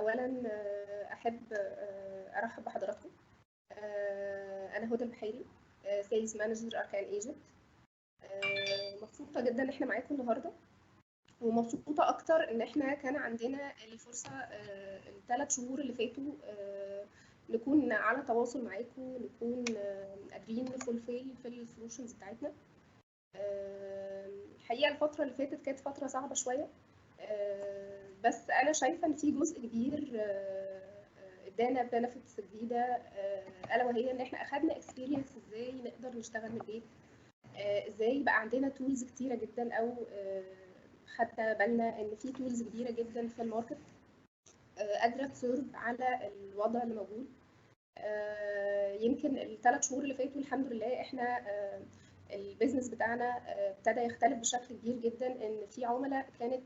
اولا احب ارحب بحضراتكم. انا هدى البحيري، سيلز مانجر اركان ايجنت. مبسوطه جدا ان احنا معاكم النهارده، ومبسوطه اكتر ان احنا كان عندنا الفرصه ال3 شهور اللي فاتوا نكون على تواصل معاكم، نكون قادرين نفولفيل في السولوشنز بتاعتنا. الحقيقه الفتره اللي فاتت كانت فتره صعبه شويه، بس انا شايفه ان في جزء كبير ادانا بنفيتس جديده، الا وهي ان احنا اخدنا اكسبيرينس ازاي نقدر نشتغل من البيت، ازاي بقى عندنا تولز كتيره جدا، او خدنا بالنا ان في تولز كبيره جدا في الماركت قادره تسيرف على الوضع اللي موجود. يمكن ال3 شهور اللي فاتوا الحمد لله احنا البيزنس بتاعنا ابتدى يختلف بشكل كبير جدا، ان في عملاء كانت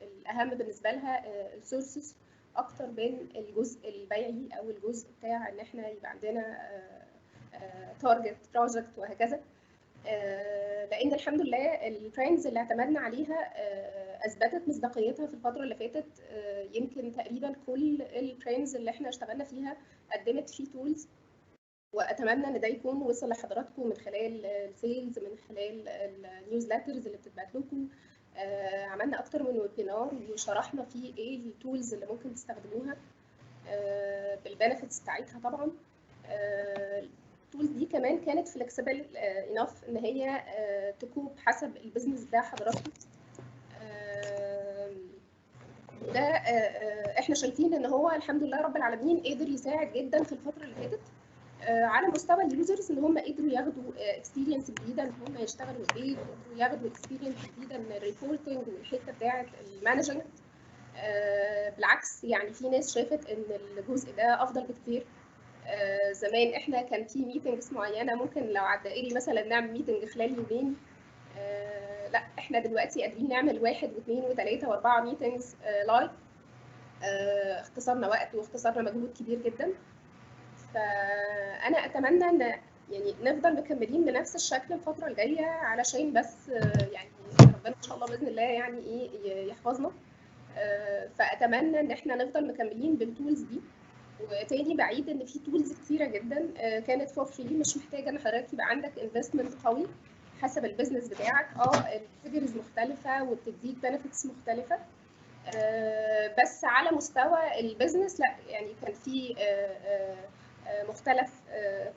الاهم بالنسبه لها السورسز اكتر من الجزء البيعي او الجزء بتاع ان احنا يبقى عندنا تارجت بروجكت وهكذا. لان الحمد لله الترندز اللي اعتمدنا عليها اثبتت مصداقيتها في الفتره اللي فاتت. يمكن تقريبا كل الترندز اللي احنا اشتغلنا فيها قدمت فيه تولز، واتمنى ان ده يكون وصل لحضراتكم من خلال السيلز، من خلال النيوزليترز اللي بتتبعت لكم. عملنا اكتر من ويبينار وشرحنا فيه ايه التولز اللي ممكن تستخدموها بالبنفيتس بتاعتها. طبعا التولز دي كمان كانت فلكسبل انف ان هي تكوب حسب البيزنس بتاع حضراتكم. ده احنا شايفين ان هو الحمد لله رب العالمين قدر يساعد جدا في الفتره اللي فاتت على مستوى اليوزرز، ان هم قدروا ياخدوا اكسبيرينس جديده، ان هم يشتغلوا البيت، قدروا ياخدوا اكسبيرينس جديده من الريبورتنج والحته بتاعه المانجمنت. بالعكس، يعني في ناس شافت ان الجزء ده افضل بكتير. زمان احنا كان في ميتنجز معينه ممكن لو على الدائري مثلا نعمل ميتنج خلال يومين، لا احنا دلوقتي قادرين نعمل 1 و2 و3 و4 ميتنجز لايف. اختصرنا وقت واختصرنا مجهود كبير جدا. فانا اتمنى ان يعني نفضل مكملين بنفس الشكل الفتره الجايه، علشان بس يعني ربنا ان شاء الله باذن الله يعني ايه يحفظنا. فاتمنى ان احنا نفضل مكملين بالتولز دي. وتاني بعيد ان في تولز كتيره جدا كانت فور فري، مش محتاجه ان حضرتك يبقى عندك انفستمنت قوي حسب البيزنس بتاعك. الفيجرز مختلفه وبتديك بنفيتس مختلفه، بس على مستوى البيزنس لا، يعني كان في مختلف،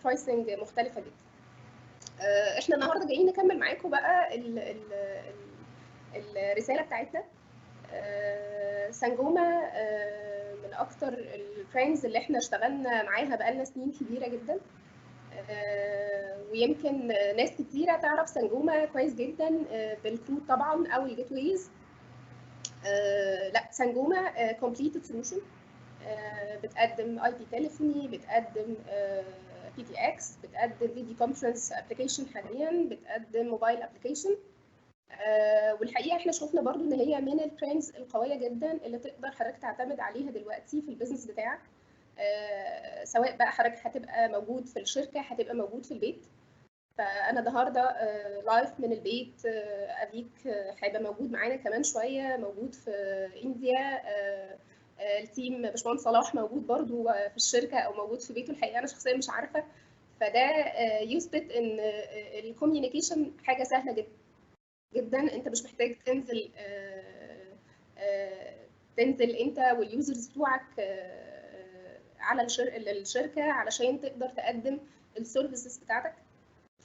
برايسنج مختلفه جدا. احنا النهارده جايين نكمل معاكم بقى الرساله بتاعتنا. سانجوما من اكتر البراندز اللي احنا اشتغلنا معاها بقالنا سنين كبيره جدا، ويمكن ناس كتيره تعرف سانجوما كويس جدا بالكروت طبعا او الجيت ويز. لا، سانجوما كومبليتد سولوشن، بتقدم اي بي تليفوني، بتقدم بي بي اكس، بتقدم فيديو كونفرنس ابلكيشن، حاليا بتقدم موبايل ابلكيشن. والحقيقه احنا شفنا برضو ان هي من الترندز القويه جدا اللي تقدر حضرتك تعتمد عليها دلوقتي في البيزنس بتاعك، سواء بقى حضرتك هتبقى موجود في الشركه، هتبقى موجود في البيت. فانا النهارده لايف من البيت. ابيك هيبقى موجود معانا كمان شويه، موجود في انديا. التيم باشمهندس صلاح موجود برضو في الشركه او موجود في بيته، الحقيقه انا شخصيا مش عارفه. فده يثبت ان الكوميونيكيشن حاجه سهله جدا جدا. انت مش محتاج تنزل انت واليوزرز بتوعك على الشركه علشان تقدر تقدم السيرفيسز بتاعتك.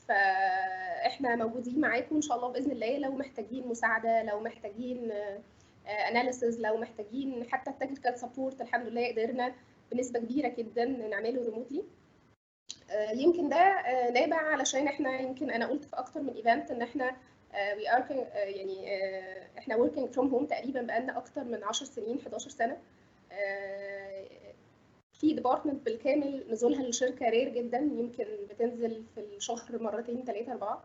فاحنا موجودين معاكم ان شاء الله باذن الله، لو محتاجين مساعده، لو محتاجين اناليسز، لو محتاجين حتى التكنيكال سبورت، الحمد لله قدرنا بنسبه كبيره جدا نعمله ريموتلي. يمكن ده نابع علشان احنا، يمكن انا قلت في اكتر من ايفنت ان احنا وي ار يعني احنا working from home تقريبا بقالنا اكتر من 10 سنين، 11 سنه. في ديبارتمنت بالكامل نزولها للشركه رير جدا، يمكن بتنزل في الشهر مرتين 3 4.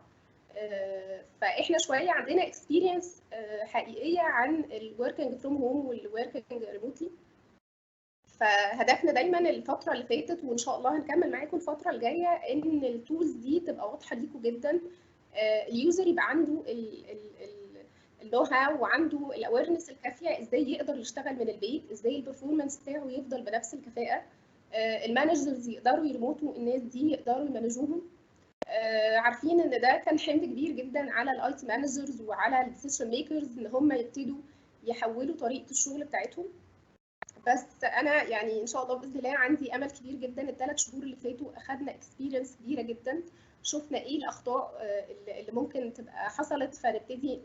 فاحنا شويه عندنا اكسبيرينس حقيقيه عن الوركينج فروم هوم والوركينج ريموتلي. فهدفنا دايما الفتره اللي فاتت، وان شاء الله هنكمل معاكم الفتره الجايه، ان التولز دي تبقى واضحه ليكم جدا. اليوزر يبقى عنده النو هاو وعنده الاويرنس الكافيه ازاي يقدر يشتغل من البيت، ازاي البرفورمانس بتاعه يفضل بنفس الكفاءه. المانجرز يقدروا يريموتوا الناس دي، يقدروا يمانجوهم. عارفين ان ده كان حمل كبير جدا على الاي تي مانجرز وعلى الديسيشن ميكرز ان هم يبتدوا يحولوا طريقه الشغل بتاعتهم. بس انا يعني ان شاء الله باذن الله عندي امل كبير جدا. الثلاث شهور اللي فاتوا اخذنا اكسبيرينس كبيره جدا، شفنا ايه الاخطاء اللي ممكن تبقى حصلت، فنبتدي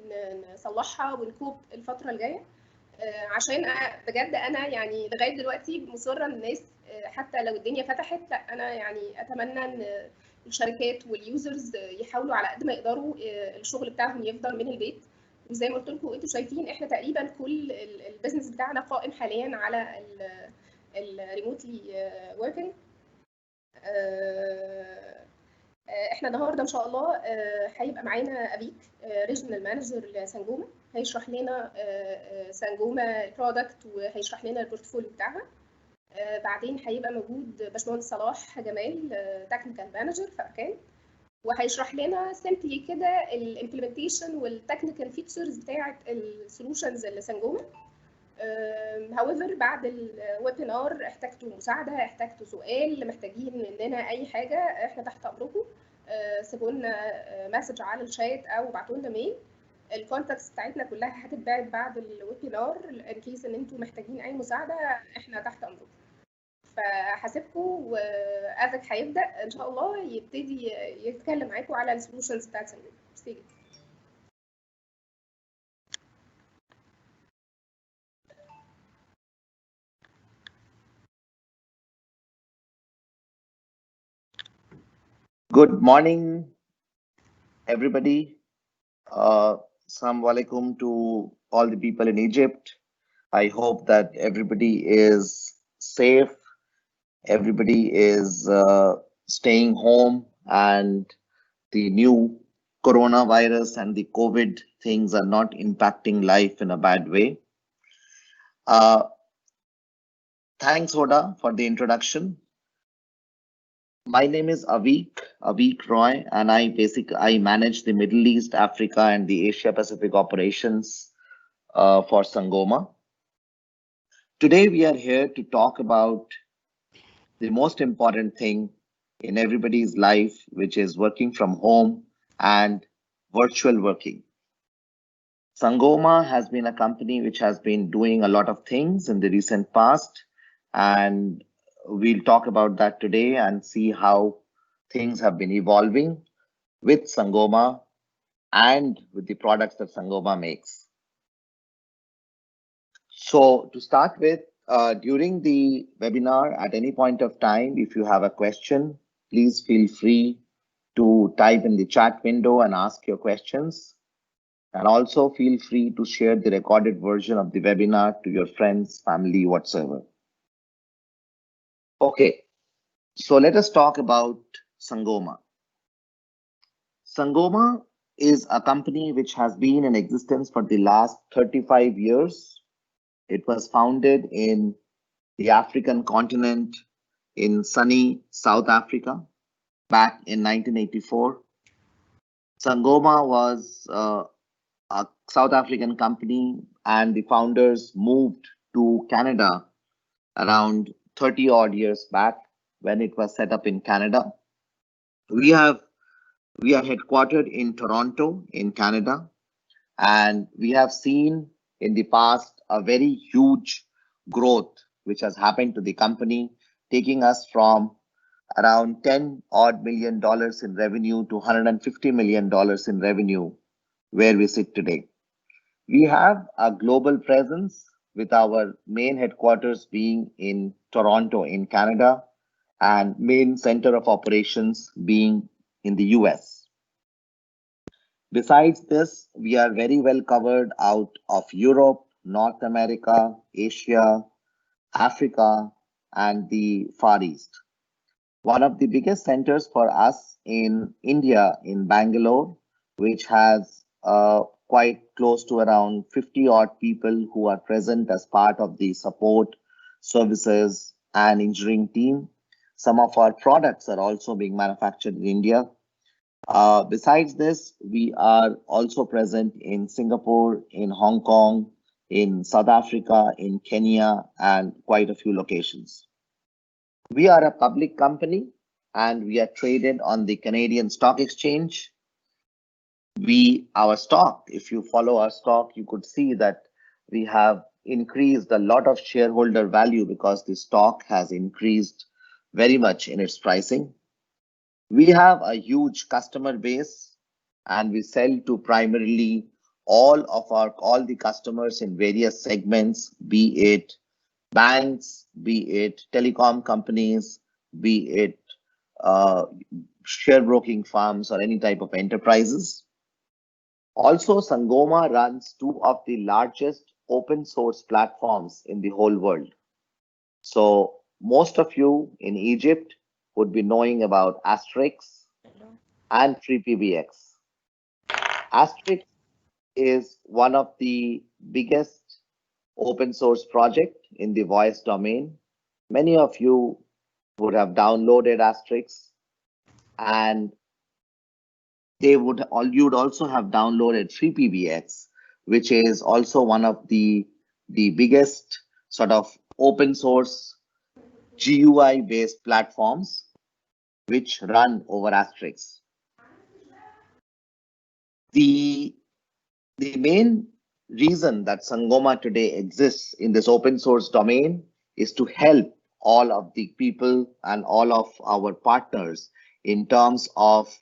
نصلحها ونكوب الفتره الجايه. عشان بجد انا يعني لغايه دلوقتي مصره ان الناس حتى لو الدنيا فتحت، لا انا يعني اتمنى ان الشركات واليوزرز يحاولوا على قد ما يقدروا الشغل بتاعهم يفضل من البيت. وزي ما قلت لكم انتوا شايفين احنا تقريبا كل البيزنس بتاعنا قائم حاليا على الريموتلي وركينج. احنا النهارده ان شاء الله هيبقى معانا ابيك ريجنال مانجر لسانجوما، هيشرح لنا سانجوما البرودكت وهيشرح لنا البورتفوليو بتاعها. بعدين هيبقى موجود باشمهندس صلاح جمال تكنيكال مانجر في اركان، وهيشرح لنا سيمبلي كده الامبلمنتيشن والتكنيكال فيتشرز بتاعه السولوشنز اللي سانجوما. هاويفر بعد الويبينار احتجتوا مساعده، احتجتوا سؤال، محتاجين مننا اي حاجه، احنا تحت امركم. سيبوا لنا مسج على الشات او ابعتوا لنا ميل. الكونتاكتس بتاعتنا كلها هتتبعت بعد الويبينار ان كيس ان انتم محتاجين اي مساعده، احنا تحت امركم. فهسيبكم وآفك هيبدا ان شاء الله يبتدي يتكلم معاكم على السولوشنز بتاعت سانجوما. Good morning, everybody. Assalamu alaikum to all the people in Egypt. I hope that everybody is safe, everybody is staying home, and the new coronavirus and the COVID things are not impacting life in a bad way. Thanks, Hoda, for the introduction. My name is Avik Roy, and I manage the Middle East, Africa, and the Asia Pacific operations for Sangoma. Today we are here to talk about the most important thing in everybody's life, which is working from home and virtual working. Sangoma has been a company which has been doing a lot of things in the recent past, and we'll talk about that today and see how things have been evolving with Sangoma and with the products that Sangoma makes. So to start with, during the webinar, at any point of time, if you have a question, please feel free to type in the chat window and ask your questions. And also feel free to share the recorded version of the webinar to your friends, family, whatsoever. Okay, so let us talk about Sangoma. Sangoma is a company which has been in existence for the last 35 years. It was founded in the African continent in sunny South Africa back in 1984. Sangoma was a South African company, and the founders moved to Canada around 30 odd years back when it was set up in Canada. We are headquartered in Toronto in Canada, and we have seen in the past a very huge growth which has happened to the company, taking us from around $10 odd million in revenue to $150 million in revenue where we sit today. We have a global presence with our main headquarters being in Toronto in Canada and main center of operations being in the US. Besides this, we are very well covered out of Europe, North America, Asia, Africa, and the Far East. One of the biggest centers for us in India, in Bangalore, which has quite close to around 50 odd people who are present as part of the support, services, and engineering team. Some of our products are also being manufactured in India. Besides this, we are also present in Singapore, in Hong Kong, in South Africa, in Kenya, and quite a few locations. We are a public company and we are traded on the Canadian Stock Exchange. Our stock, if you follow our stock, you could see that we have increased a lot of shareholder value because the stock has increased very much in its pricing. We have a huge customer base and we sell to primarily all the customers in various segments, be it banks, be it telecom companies, be it uh, share broking firms or any type of enterprises. Also, Sangoma runs two of the largest open source platforms in the whole world. So most of you in Egypt would be knowing about Asterisk and Free PBX. Asterisk is one of the biggest open source project in the voice domain. Many of you would have downloaded Asterisk and you'd also have downloaded Free PBX, which is also one of the biggest sort of open source GUI based platforms which run over Asterisk. The main reason that Sangoma today exists in this open source domain is to help all of the people and all of our partners in terms of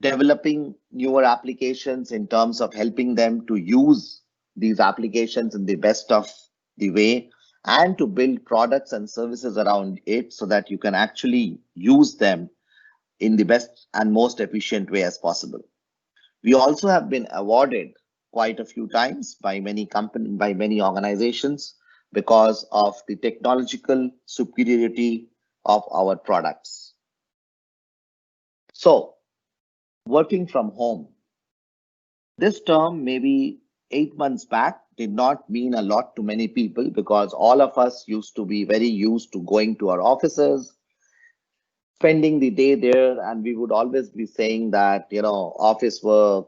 developing newer applications, in terms of helping them to use these applications in the best of the way, and to build products and services around it so that you can actually use them in the best and most efficient way as possible. We also have been awarded quite a few times by many organizations because of the technological superiority of our products. So, working from home. This term, maybe 8 months back, did not mean a lot to many people because all of us used to be very used to going to our offices, spending the day there, and we would always be saying that, office work,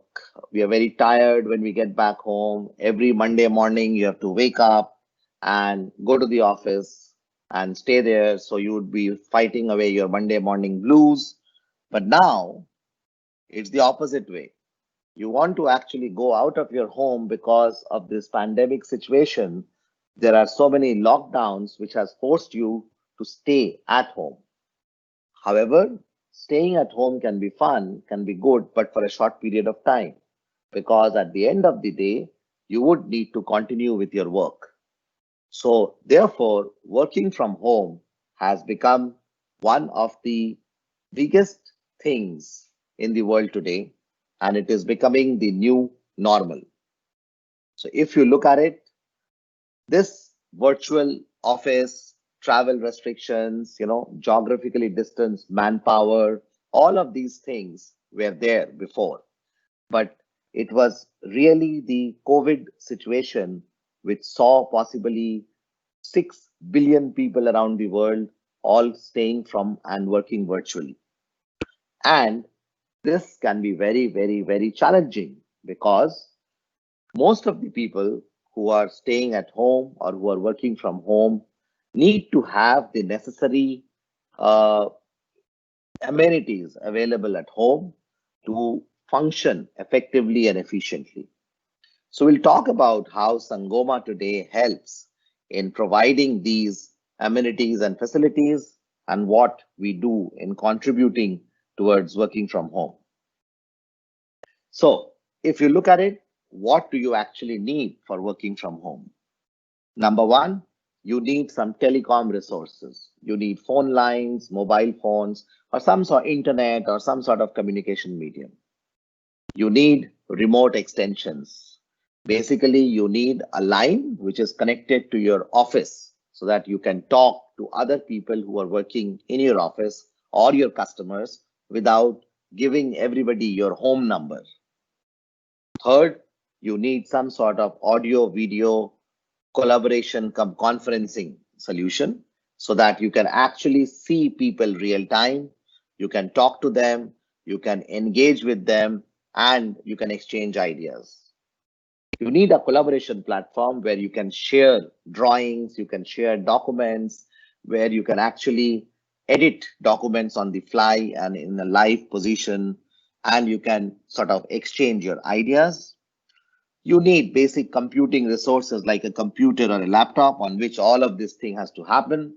we are very tired when we get back home. Every Monday morning, you have to wake up and go to the office and stay there. So you would be fighting away your Monday morning blues. But now it's the opposite way. You want to actually go out of your home because of this pandemic situation. There are so many lockdowns which has forced you to stay at home. However, staying at home can be fun, can be good, but for a short period of time, because at the end of the day, you would need to continue with your work. So therefore, working from home has become one of the biggest things in the world today, and it is becoming the new normal. So if you look at it, this virtual office, travel restrictions, geographically distanced manpower, all of these things were there before. But it was really the COVID situation which saw possibly 6 billion people around the world all staying from and working virtually. And this can be very, very, very challenging because most of the people who are staying at home or who are working from home need to have the necessary amenities available at home to function effectively and efficiently. So we'll talk about how Sangoma today helps in providing these amenities and facilities and what we do in contributing towards working from home. So if you look at it, what do you actually need for working from home? Number one, you need some telecom resources. You need phone lines, mobile phones, or some sort of internet or some sort of communication medium. You need remote extensions. Basically, you need a line which is connected to your office so that you can talk to other people who are working in your office or your customers without giving everybody your home number. Third, you need some sort of audio video collaboration conferencing solution so that you can actually see people real time. you can talk to them, you can engage with them, and you can exchange ideas. You need a collaboration platform where you can share drawings, you can share documents, where you can actually edit documents on the fly and in a live position, and you can sort of exchange your ideas. You need basic computing resources like a computer or a laptop on which all of this thing has to happen.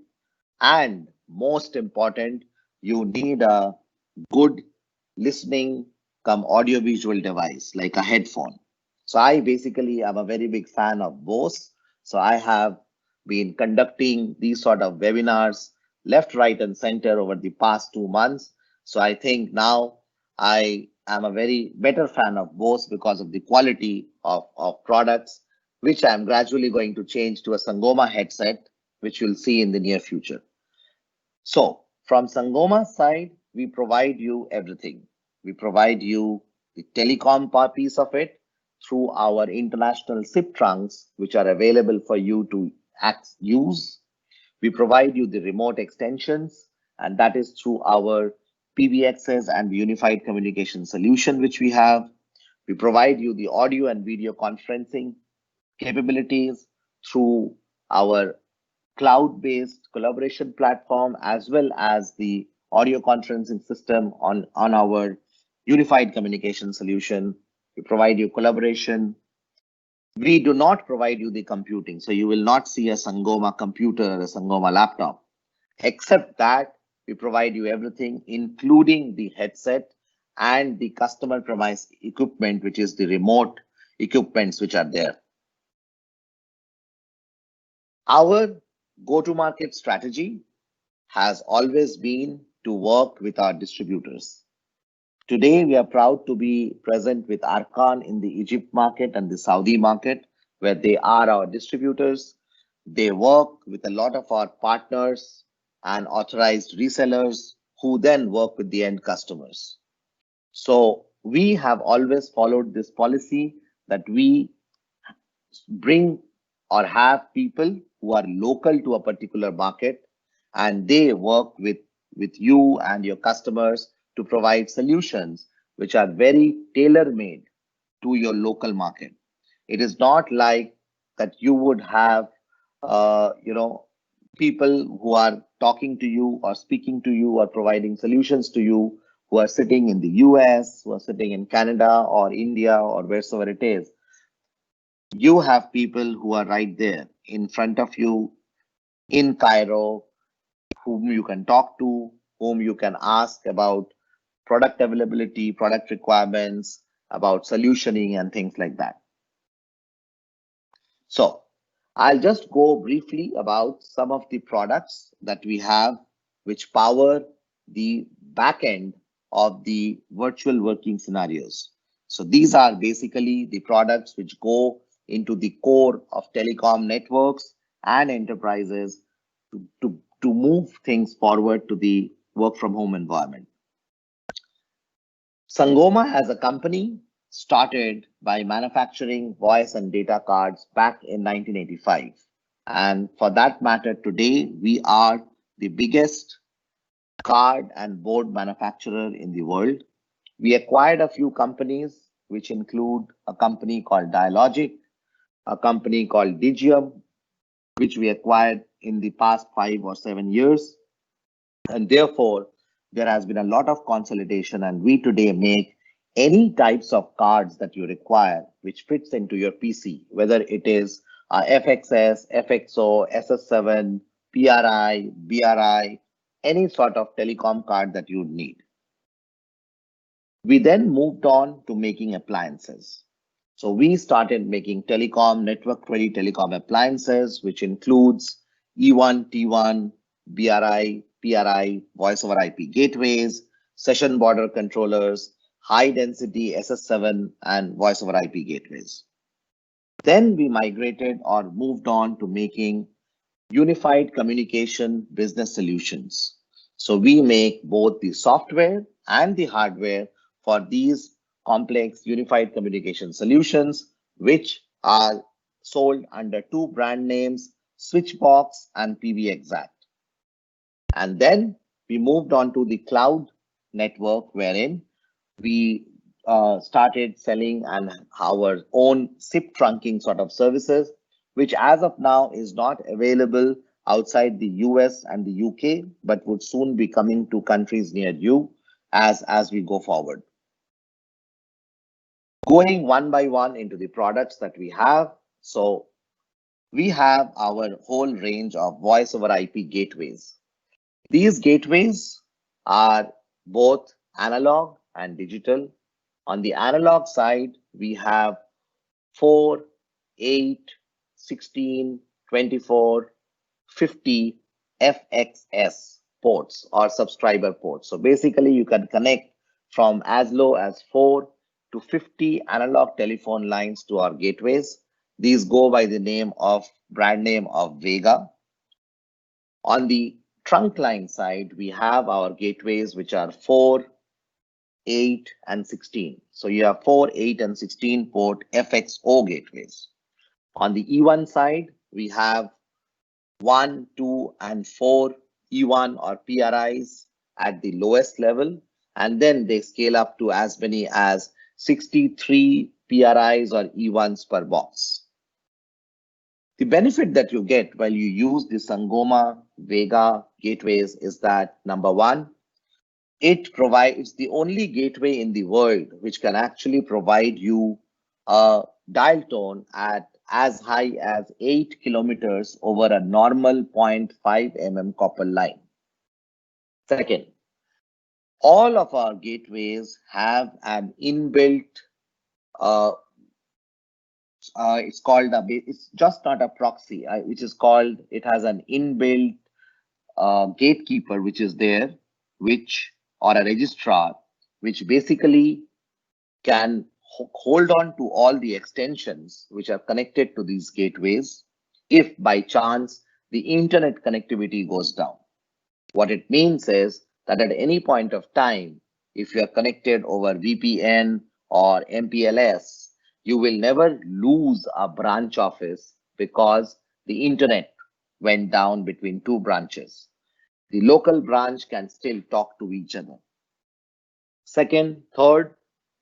And most important, you need a good listening come audiovisual device like a headphone. So I basically am a very big fan of Bose. So I have been conducting these sort of webinars left, right, and center over the past 2 months. So I think now I am a very better fan of Bose because of the quality of products, which I'm gradually going to change to a Sangoma headset, which you'll see in the near future. So from Sangoma's side, we provide you everything. We provide you the telecom piece of it through our international SIP trunks, which are available for you to use. We provide you the remote extensions, and that is through our PBXs and unified communication solution, which we have. We provide you the audio and video conferencing capabilities through our cloud-based collaboration platform, as well as the audio conferencing system on our unified communication solution. We provide you collaboration. We do not provide you the computing. So you will not see a Sangoma computer or a Sangoma laptop, except that we provide you everything, including the headset and the customer premise equipment, which is the remote equipments which are there. Our go-to-market strategy has always been to work with our distributors. Today, we are proud to be present with Arkan in the Egypt market and the Saudi market, where they are our distributors. They work with a lot of our partners and authorized resellers who then work with the end customers. So we have always followed this policy that we bring or have people who are local to a particular market, and they work with you and your customers to provide solutions which are very tailor-made to your local market. It is not like that you would have, people who are talking to you or speaking to you or providing solutions to you who are sitting in the US, who are sitting in Canada or India or wherever it is. You have people who are right there in front of you in Cairo, whom you can talk to, whom you can ask about product availability, product requirements, about solutioning and things like that. So I'll just go briefly about some of the products that we have which power the back end of the virtual working scenarios. So these are basically the products which go into the core of telecom networks and enterprises to move things forward to the work from home environment. Sangoma as a company started by manufacturing voice and data cards back in 1985. And for that matter, today we are the biggest card and board manufacturer in the world. We acquired a few companies, which include a company called Dialogic, a company called Digium, which we acquired in the past 5 or 7 years. And therefore, there has been a lot of consolidation, and we today make any types of cards that you require, which fits into your PC, whether it is FXS, FXO, SS7, PRI, BRI, any sort of telecom card that you need. We then moved on to making appliances. So we started making telecom, network-ready telecom appliances, which includes E1, T1, BRI, PRI, voice over IP gateways, session border controllers, high density SS7 and voice over IP gateways. Then we migrated or moved on to making unified communication business solutions. So we make both the software and the hardware for these complex unified communication solutions, which are sold under 2 brand names, Switchbox and PBX. And then we moved on to the cloud network wherein we started selling our own SIP trunking sort of services, which as of now is not available outside the US and the UK, but would soon be coming to countries near you as we go forward. Going one by one into the products that we have. So we have our whole range of voice over IP gateways. These gateways are both analog and digital. On the analog side, we have 4, 8, 16, 24, 50 FXS ports or subscriber ports. So basically you can connect from as low as 4 to 50 analog telephone lines to our gateways. These go by the brand name of Vega. On the trunk line side, we have our gateways which are 4, 8, and 16. So you have 4, 8, and 16 port FXO gateways. On the E1 side, we have 1, 2, and 4 E1 or PRIs at the lowest level, and then they scale up to as many as 63 PRIs or E1s per box. The benefit that you get while you use the Sangoma Vega gateways is that, number one, it's the only gateway in the world which can actually provide you a dial tone at as high as 8 kilometers over a normal 0.5 mm copper line. Second, all of our gateways have an inbuilt it's just not a proxy, it has an inbuilt gatekeeper which is there, or a registrar, which basically can hold on to all the extensions which are connected to these gateways if by chance the internet connectivity goes down. What it means is that at any point of time, if you are connected over VPN or MPLS, you will never lose a branch office because the internet went down between two branches. The local branch can still talk to each other. Second, third,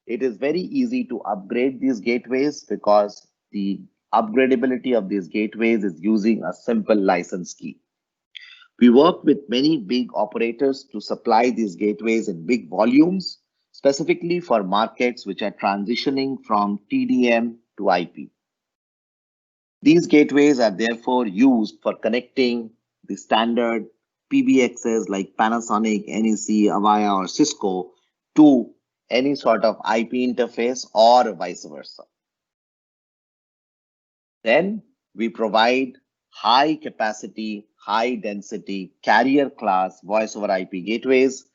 it is very easy to upgrade these gateways because the upgradability of these gateways is using a simple license key. We work with many big operators to supply these gateways in big volumes, specifically for markets which are transitioning from TDM to IP. These gateways are therefore used for connecting the standard PBXs like Panasonic, NEC, Avaya, or Cisco to any sort of IP interface or vice versa. Then we provide high capacity, high density, carrier class voice over IP gateways.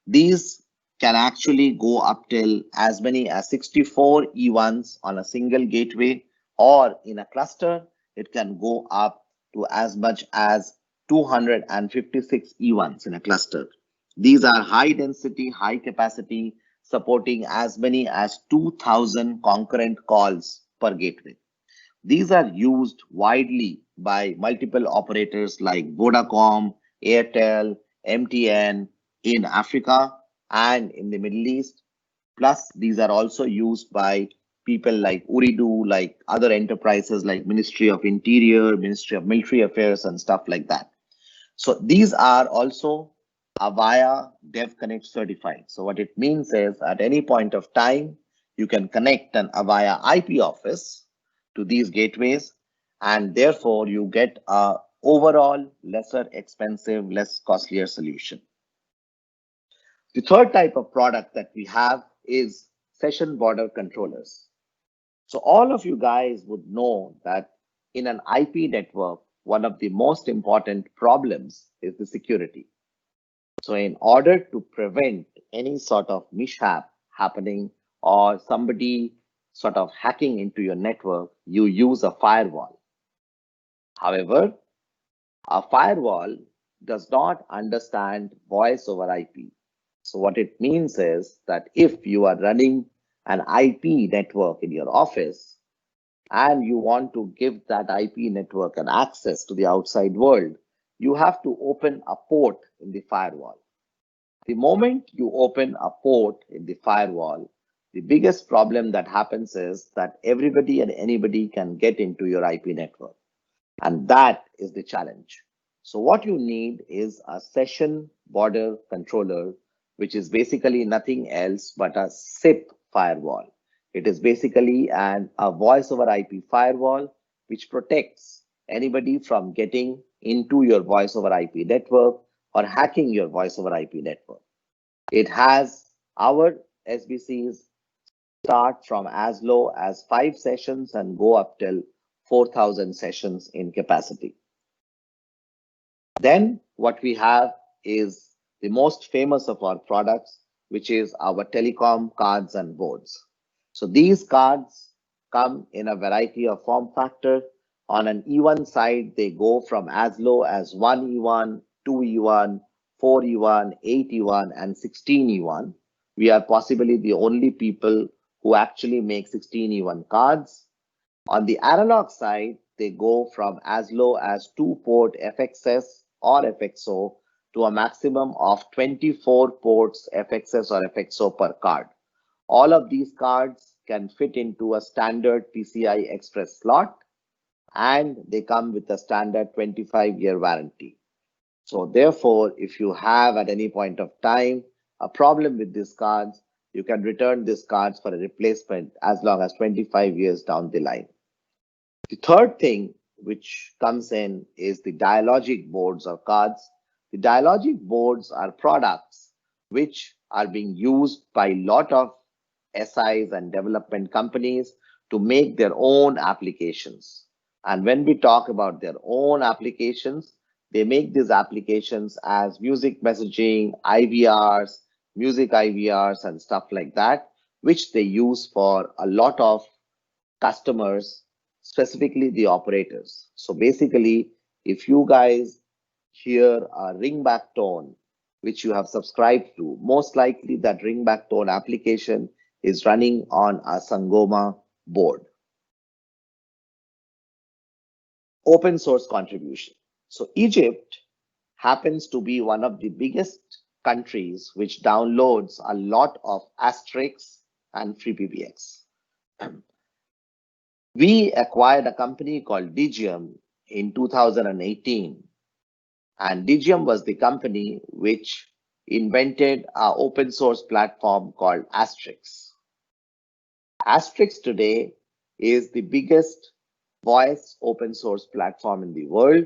These can actually go up till as many as 64 E1s on a single gateway, or in a cluster, it can go up to as much as 256 E1s in a cluster. These are high density, high capacity, supporting as many as 2000 concurrent calls per gateway. These are used widely by multiple operators like Vodacom, Airtel, MTN in Africa and in the Middle East. Plus, these are also used by people like Ooredoo, like other enterprises like Ministry of Interior, Ministry of Military Affairs, and stuff like that. So these are also Avaya DevConnect certified. So what it means is at any point of time, you can connect an Avaya IP office to these gateways, and therefore you get a overall lesser expensive, less costlier solution. The third type of product that we have is session border controllers. So all of you guys would know that in an IP network, one of the most important problems is the security. So in order to prevent any sort of mishap happening or somebody sort of hacking into your network, you use a firewall. However, a firewall does not understand voice over IP. So what it means is that if you are running an IP network in your office and you want to give that IP network an access to the outside world, you have to open a port in the firewall. The moment you open a port in the firewall, the biggest problem that happens is that everybody and anybody can get into your IP network. And that is the challenge. So what you need is a session border controller, which is basically nothing else but a SIP firewall. It is basically a voice over IP firewall, which protects anybody from getting into your voice over IP network or hacking your voice over IP network. It has our SBCs start from as low as 5 sessions and go up till 4,000 sessions in capacity. Then what we have is the most famous of our products, which is our telecom cards and boards. So these cards come in a variety of form factor. On an E1 side, they go from as low as 1 E1, 2 E1, 4 E1, 8 E1, and 16 E1. We are possibly the only people who actually make 16 E1 cards. On the analog side, they go from as low as 2-port FXS or FXO to a maximum of 24 ports FXS or FXO per card. All of these cards can fit into a standard PCI Express slot, and they come with a standard 25-year warranty. So therefore, if you have at any point of time a problem with these cards, you can return these cards for a replacement as long as 25 years down the line. The third thing which comes in is the dialogic boards or cards. The dialogic boards are products which are being used by a lot of SIs and development companies to make their own applications. And when we talk about their own applications, they make these applications as music messaging, IVRs, music IVRs, and stuff like that, which they use for a lot of customers, specifically the operators. So basically, if you guys hear a ringback tone, which you have subscribed to, most likely that ringback tone application is running on a Sangoma board. Open source contribution. So Egypt happens to be one of the biggest countries which downloads a lot of Asterisk and free PBX. We acquired a company called Digium in 2018, and Digium was the company which invented an open source platform called Asterisk. Asterisk today is the biggest voice open source platform in the world,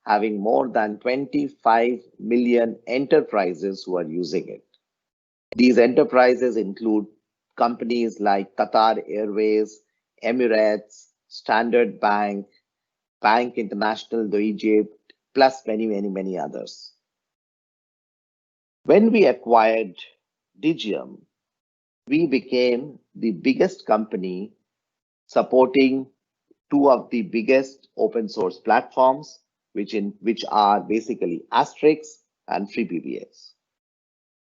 having more than 25 million enterprises who are using it. These enterprises include companies like Qatar Airways, Emirates, Standard Bank, Bank International de Egypt, plus many others. When we acquired Digium, we became the biggest company supporting two of the biggest open source platforms, which are basically Asterisk and free PBX.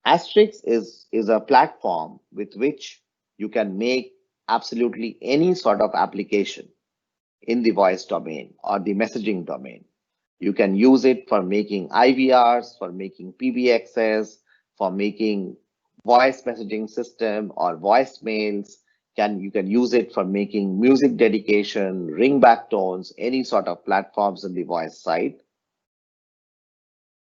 Asterisk is a platform with which you can make absolutely any sort of application in the voice domain or the messaging domain. You can use it for making IVRs, for making PBXs, for making voice messaging system or voicemails. You can use it for making music dedication, ringback tones, any sort of platforms in the voice side.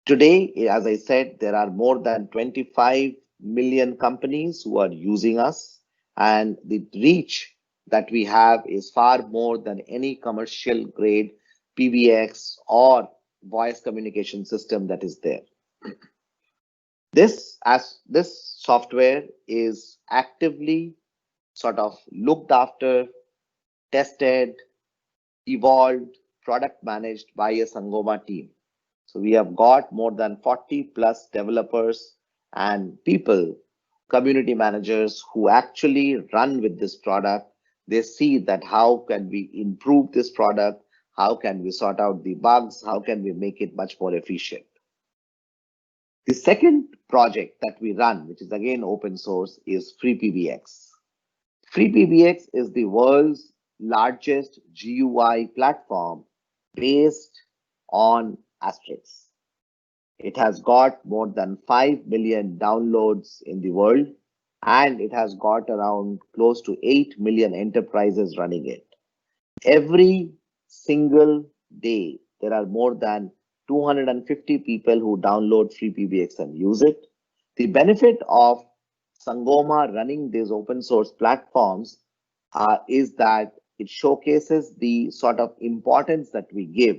Today, as I said, there are more than 25 million companies who are using us, and the reach that we have is far more than any commercial grade PBX or voice communication system that is there. This software is actively sort of looked after, tested, evolved, product managed by a Sangoma team. So we have got more than 40 plus developers and people, community managers who actually run with this product. They see that how can we improve this product? How can we sort out the bugs? How can we make it much more efficient? The second project that we run, which is again open source, is free PBX. Free PBX is the world's largest GUI platform based on Asterisk. It has got more than 5 million downloads in the world, and it has got around close to 8 million enterprises running it. Every single day, there are more than 250 people who download free PBX and use it. The benefit of Sangoma running these open source platforms is that it showcases the sort of importance that we give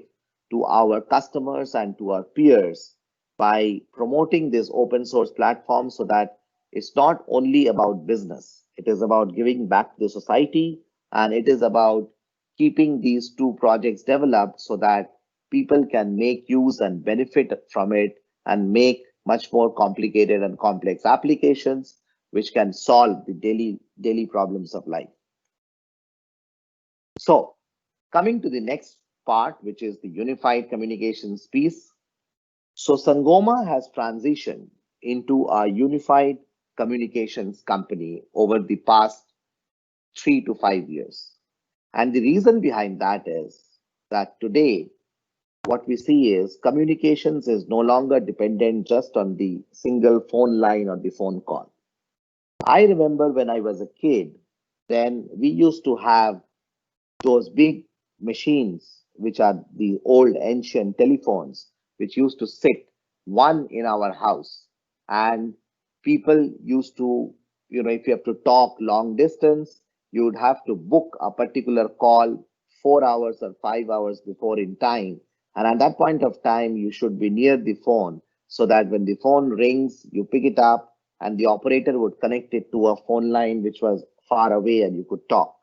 to our customers and to our peers by promoting this open source platform, so that it's not only about business, it is about giving back to society, and it is about keeping these two projects developed so that people can make use and benefit from it and make much more complicated and complex applications which can solve the daily problems of life. So coming to the next part, which is the unified communications piece. So Sangoma has transitioned into a unified communications company over the past 3 to 5 years. And the reason behind that is that today, what we see is communications is no longer dependent just on the single phone line or the phone call. I remember when I was a kid, then we used to have those big machines, which are the old ancient telephones, which used to sit one in our house. And people used to, if you have to talk long distance, you would have to book a particular call 4 hours or 5 hours before in time. And at that point of time, you should be near the phone so that when the phone rings, you pick it up and the operator would connect it to a phone line which was far away and you could talk.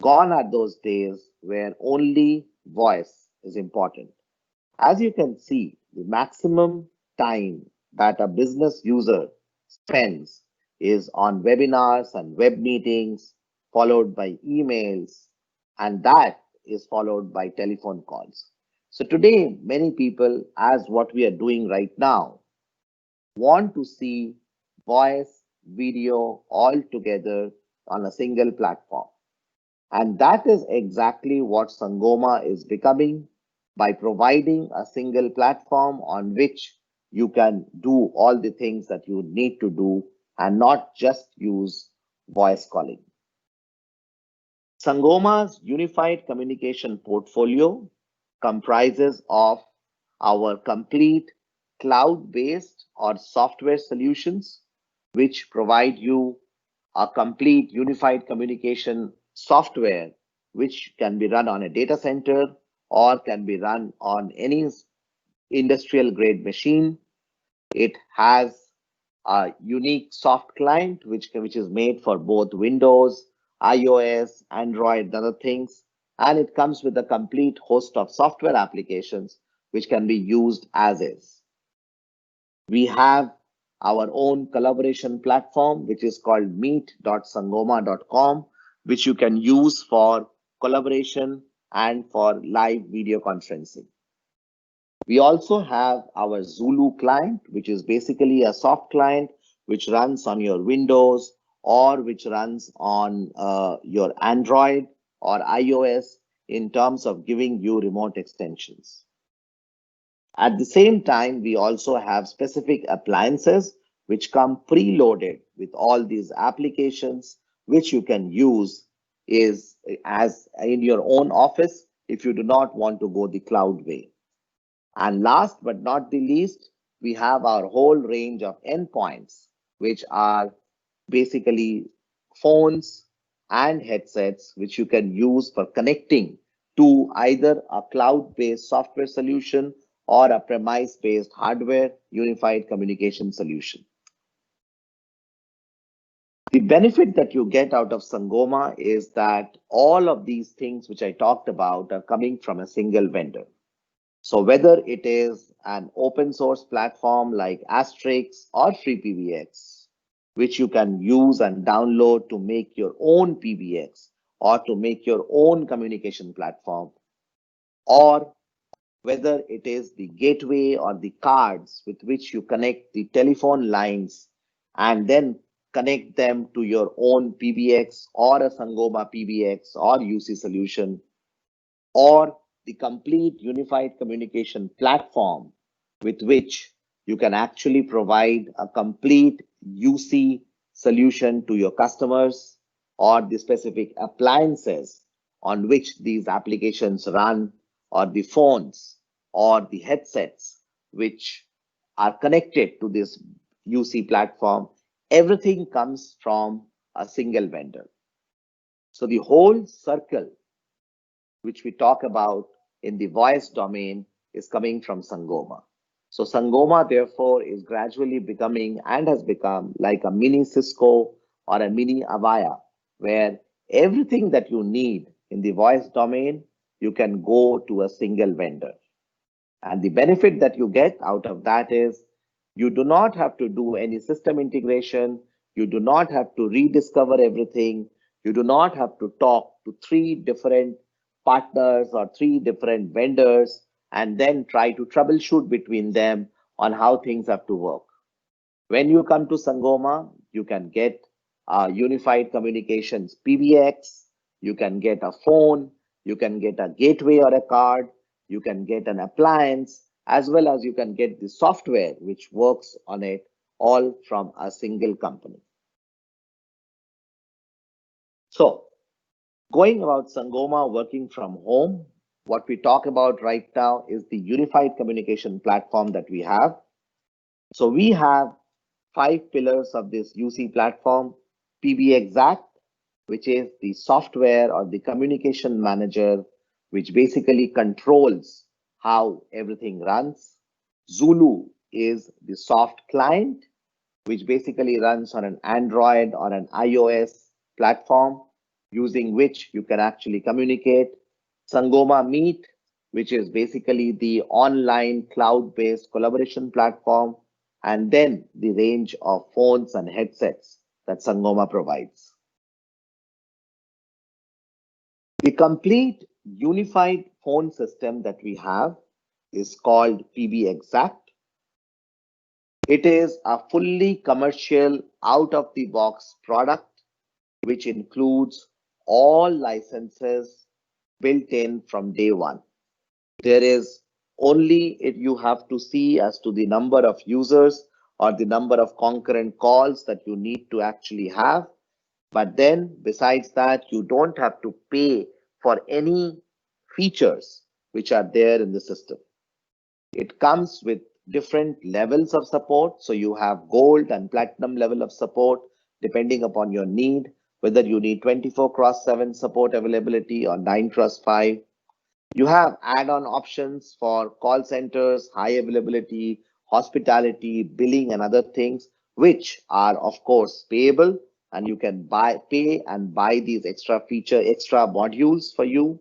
Gone are those days where only voice is important. As you can see, the maximum time that a business user spends is on webinars and web meetings, followed by emails, and that is followed by telephone calls. So today, many people, as what we are doing right now, want to see voice, video all together on a single platform. And that is exactly what Sangoma is becoming by providing a single platform on which you can do all the things that you need to do and not just use voice calling. Sangoma's unified communication portfolio comprises of our complete cloud-based or software solutions, which provide you a complete unified communication software, which can be run on a data center or can be run on any industrial grade machine. It has a unique soft client, which is made for both Windows, iOS, Android, and other things. And it comes with a complete host of software applications, which can be used as is. We have our own collaboration platform, which is called meet.sangoma.com, which you can use for collaboration and for live video conferencing. We also have our Zulu client, which is basically a soft client which runs on your Windows or which runs on your Android or iOS in terms of giving you remote extensions. At the same time, we also have specific appliances which come preloaded with all these applications, which you can use as in your own office if you do not want to go the cloud way. And last but not the least, we have our whole range of endpoints, which are basically phones and headsets, which you can use for connecting to either a cloud-based software solution or a premise-based hardware unified communication solution. The benefit that you get out of Sangoma is that all of these things which I talked about are coming from a single vendor. So whether it is an open source platform like Asterisk or Free PBX, which you can use and download to make your own PBX or to make your own communication platform, or whether it is the gateway or the cards with which you connect the telephone lines and then connect them to your own PBX or a Sangoma PBX or UC solution, or the complete unified communication platform with which you can actually provide a complete UC solution to your customers or the specific appliances on which these applications run, or the phones or the headsets which are connected to this UC platform. Everything comes from a single vendor. So the whole circle which we talk about in the voice domain is coming from Sangoma. So Sangoma, therefore, is gradually becoming and has become like a mini Cisco or a mini Avaya, where everything that you need in the voice domain, you can go to a single vendor. And the benefit that you get out of that is you do not have to do any system integration. You do not have to rediscover everything. You do not have to talk to 3 different partners or 3 different vendors and then try to troubleshoot between them on how things have to work. When you come to Sangoma, you can get a unified communications PBX, you can get a phone, you can get a gateway or a card, you can get an appliance, as well as you can get the software which works on it, all from a single company. So, going about Sangoma working from home, what we talk about right now is the unified communication platform that we have. So we have 5 pillars of this UC platform. PBX, which is the software or the communication manager, which basically controls how everything runs. Zulu is the soft client, which basically runs on an Android or an iOS platform, using which you can actually communicate. Sangoma Meet, which is basically the online cloud-based collaboration platform, and then the range of phones and headsets that Sangoma provides. The complete unified phone system that we have is called PBX. It is a fully commercial, out-of-the-box product, which includes all licenses built in from day one. There is only if you have to see as to the number of users or the number of concurrent calls that you need to actually have. But then besides that, you don't have to pay for any features which are there in the system. It comes with different levels of support. So you have gold and platinum level of support depending upon your need, whether you need 24/7 support availability or 9/5. You have add-on options for call centers, high availability, hospitality, billing, and other things, which are of course payable, and you can pay and buy these extra modules for you.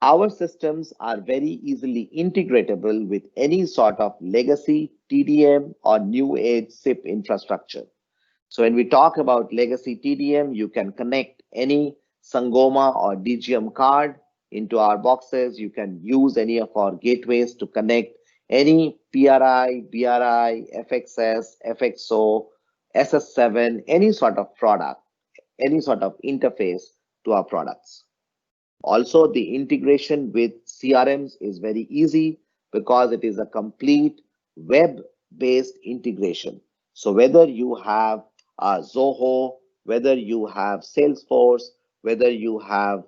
Our systems are very easily integratable with any sort of legacy TDM or new age SIP infrastructure. So when we talk about legacy TDM, you can connect any Sangoma or DGM card into our boxes. You can use any of our gateways to connect any PRI, BRI, FXS, FXO, SS7, any sort of product, any sort of interface to our products. Also, the integration with CRMs is very easy because it is a complete web-based integration. So whether you have Zoho, whether you have Salesforce, whether you have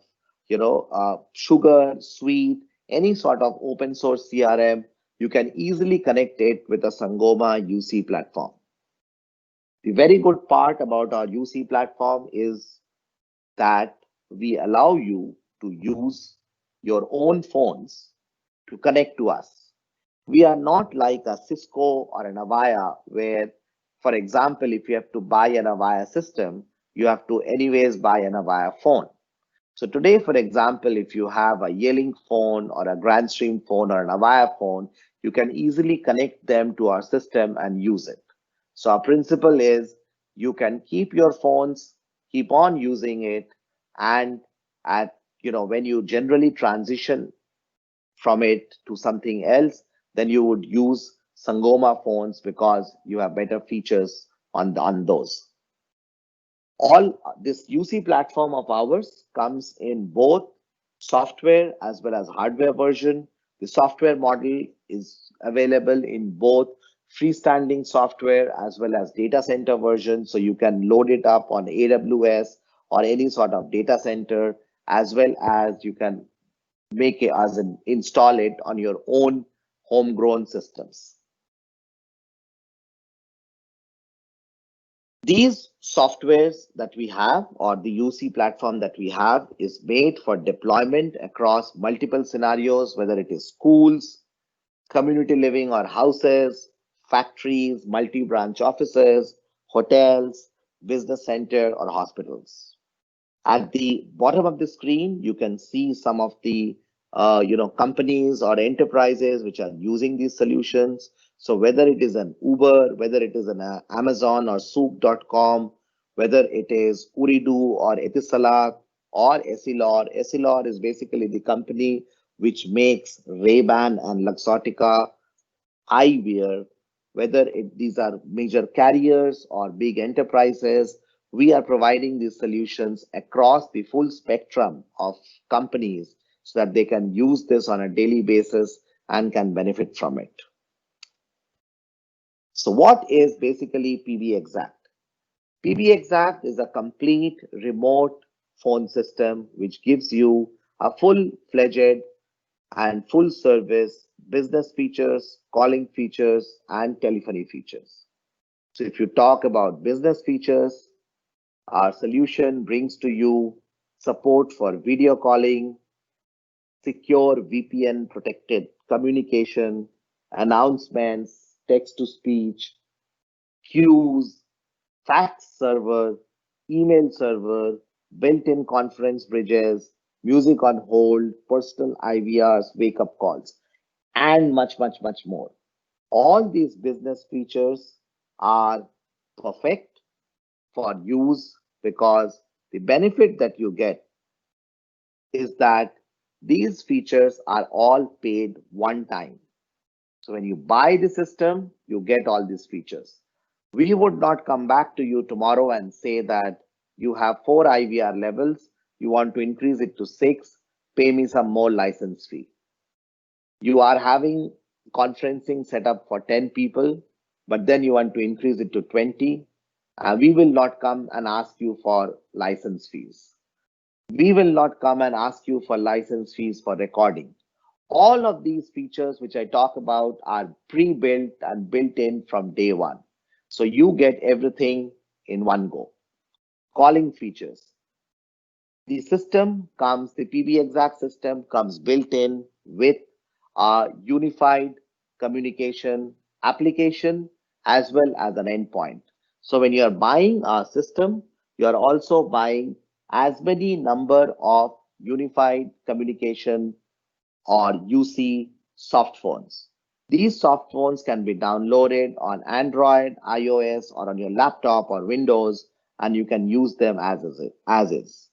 Sugar, Suite, any sort of open source CRM, you can easily connect it with a Sangoma UC platform. The very good part about our UC platform is that we allow you to use your own phones to connect to us. We are not like a Cisco or an Avaya where, for example, if you have to buy an Avaya system, you have to anyways buy an Avaya phone. So today, for example, if you have a Yearling phone or a Grandstream phone or an Avaya phone, you can easily connect them to our system and use it. So our principle is you can keep your phones, keep on using it, and when you generally transition from it to something else, then you would use Sangoma phones because you have better features on those. All this UC platform of ours comes in both software as well as hardware version. The software model is available in both freestanding software as well as data center version. So you can load it up on AWS or any sort of data center, as well as you can make it as an install it on your own homegrown systems. These softwares that we have, or the UC platform that we have, is made for deployment across multiple scenarios, whether it is schools, community living or houses, factories, multi-branch offices, hotels, business center, or hospitals. At the bottom of the screen, you can see some of the companies or enterprises which are using these solutions. So whether it is an Uber, whether it is an Amazon or Soup.com, whether it is Uridu or Etisalat or Essilor. Essilor is basically the company which makes Ray-Ban and Luxottica eyewear, whether these are major carriers or big enterprises. We are providing these solutions across the full spectrum of companies so that they can use this on a daily basis and can benefit from it. So what is basically PBXact? PBXact is a complete remote phone system which gives you a full-fledged and full service business features, calling features, and telephony features. So if you talk about business features, our solution brings to you support for video calling, secure VPN protected communication, announcements, text to speech, queues, fax server, email server, built-in conference bridges, music on hold, personal IVRs, wake-up calls, and much, much, much more. All these business features are perfect for use because the benefit that you get is that these features are all paid one time. So when you buy the system, you get all these features. We would not come back to you tomorrow and say that you have 4 IVR levels, you want to increase it to 6, pay me some more license fee. You are having conferencing set up for 10 people, but then you want to increase it to 20. We will not come and ask you for license fees. We will not come and ask you for license fees for recording. All of these features which I talk about are pre-built and built in from day one. So you get everything in one go. Calling features. The system comes, the PBXact system comes built in with a unified communication application as well as an endpoint. So when you are buying a system, you are also buying as many number of unified communication or UC soft phones. These soft phones can be downloaded on Android, iOS, or on your laptop or Windows, and you can use them as is.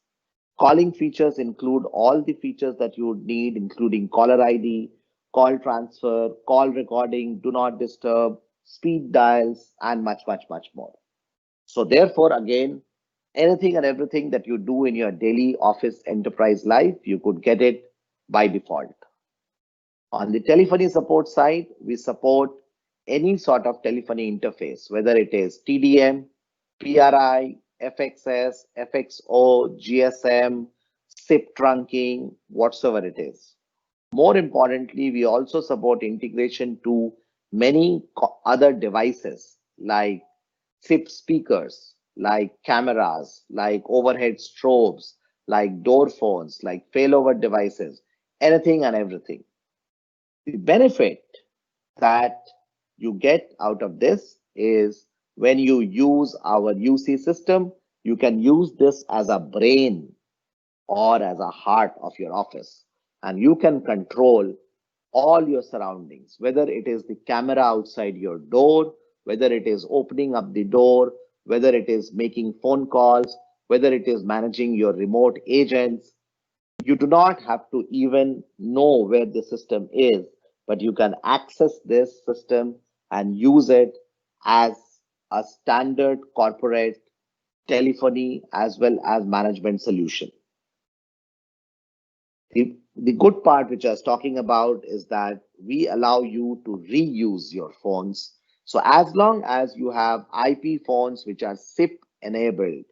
Calling features include all the features that you would need, including caller ID, call transfer, call recording, do not disturb, speed dials, and much, much, much more. So therefore, again, anything and everything that you do in your daily office enterprise life, you could get it by default. On the telephony support side, we support any sort of telephony interface, whether it is TDM, PRI, FXS, FXO, GSM, SIP trunking, whatsoever it is. More importantly, we also support integration to many other devices like SIP speakers, like cameras, like overhead strobes, like door phones, like failover devices, anything and everything. The benefit that you get out of this is when you use our UC system, you can use this as a brain or as a heart of your office, and you can control all your surroundings, whether it is the camera outside your door, whether it is opening up the door, whether it is making phone calls, whether it is managing your remote agents. You do not have to even know where the system is, but you can access this system and use it as a standard corporate telephony as well as management solution. The the good part which I was talking about is that we allow you to reuse your phones. So as long as you have IP phones which are SIP enabled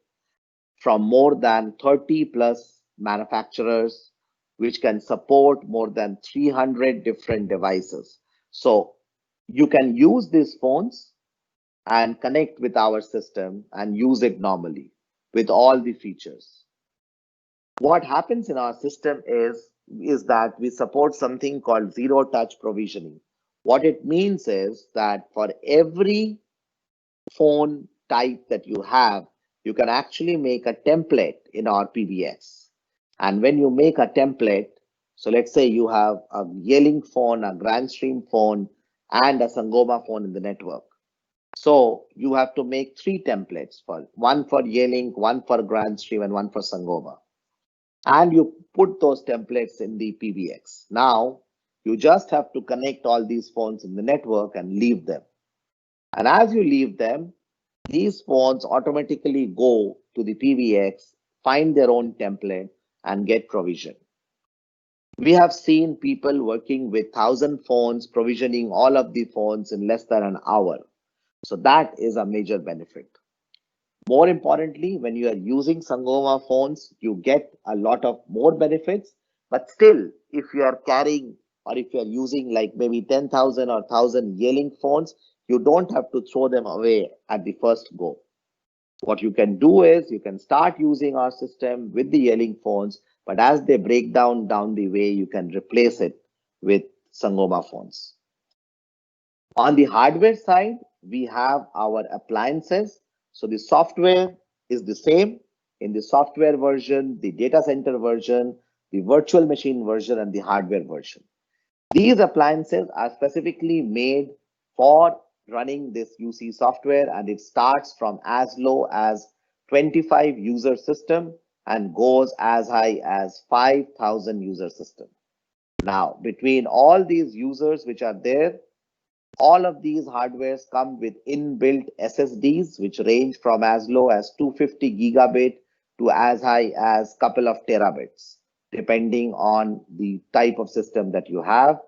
from more than 30 plus manufacturers, which can support more than 300 different devices. So you can use these phones and connect with our system and use it normally with all the features. What happens in our system is that we support something called zero touch provisioning. What it means is that for every phone type that you have, you can actually make a template in our PBX. And when you make a template, so let's say you have a Yelling phone, a Grandstream phone, and a Sangoma phone in the network. So you have to make 3 templates, for one for Yelling, one for Grandstream, and one for Sangoma. And you put those templates in the PBX. Now you just have to connect all these phones in the network and leave them. And as you leave them, these phones automatically go to the PBX, find their own template, and get provision. We have seen people working with 1,000 phones, provisioning all of the phones in less than an hour. So that is a major benefit. More importantly, when you are using Sangoma phones, you get a lot of more benefits. But still, if you are carrying or if you are using like maybe 10,000 or 1,000 Yelling phones, you don't have to throw them away at the first go. What you can do is you can start using our system with the Yelling phones, but as they break down the way, you can replace it with Sangoma phones. On the hardware side, we have our appliances. So the software is the same in the software version, the data center version, the virtual machine version, and the hardware version. These appliances are specifically made for running this UC software, and it starts from as low as 25 user system and goes as high as 5,000 user system. Now, between all these users which are there, all of these hardwares come with inbuilt SSDs, which range from as low as 250 gigabit to as high as couple of terabits, depending on the type of system that you have.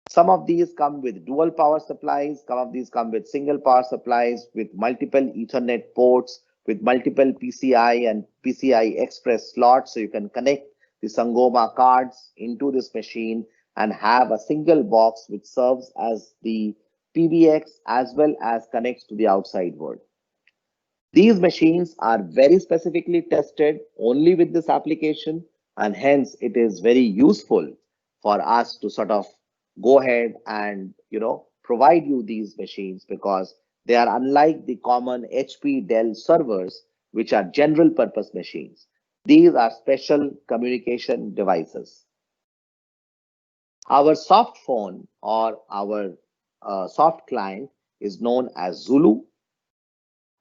Some of these come with dual power supplies. Some of these come with single power supplies with multiple Ethernet ports, with multiple PCI and PCI Express slots. So you can connect the Sangoma cards into this machine and have a single box which serves as the PBX as well as connects to the outside world. These machines are very specifically tested only with this application, and hence it is very useful for us to sort of go ahead and provide you these machines, because they are unlike the common HP Dell servers, which are general purpose machines. These are special communication devices. Our soft phone or our soft client is known as Zulu.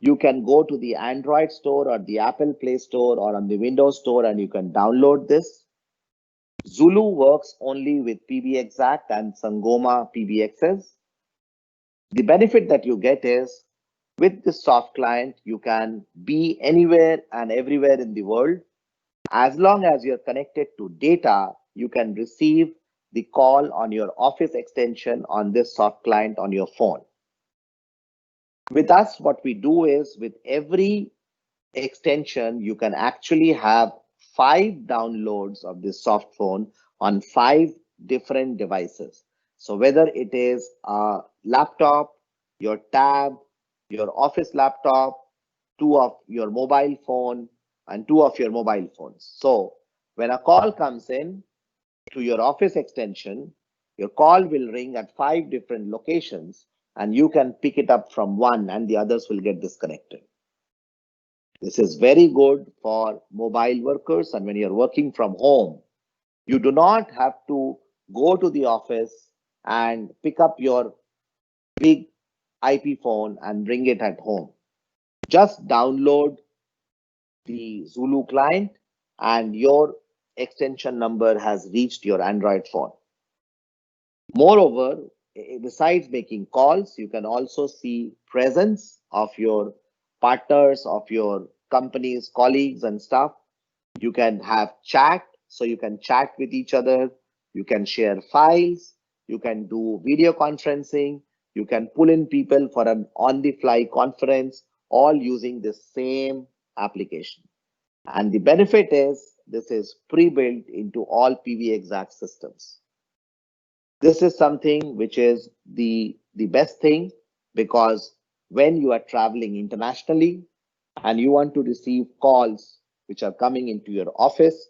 You can go to the Android store or the Apple Play Store or on the Windows Store and you can download this. Zulu works only with PBXact and Sangoma PBXs. The benefit that you get is with the soft client, you can be anywhere and everywhere in the world. As long as you're connected to data, you can receive the call on your Office extension on this soft client on your phone. With us, what we do is with every extension, you can actually have 5 downloads of this soft phone on 5 different devices. So whether it is a laptop, your tab, your office laptop, 2 of your mobile phone, and 2 of your mobile phones. So when a call comes in to your Office extension, your call will ring at 5 different locations and you can pick it up from one and the others will get disconnected. This is very good for mobile workers, and when you're working from home, you do not have to go to the office and pick up your big IP phone and bring it at home. Just download the Zulu client and your extension number has reached your Android phone. Moreover, besides making calls, you can also see presence of your partners, of your company's colleagues and stuff. You can have chat. So you can chat with each other, you can share files, you can do video conferencing, you can pull in people for an on-the-fly conference, all using the same application. And the benefit is this is pre-built into all PBX systems. This is something which is the best thing, because when you are traveling internationally and you want to receive calls which are coming into your office,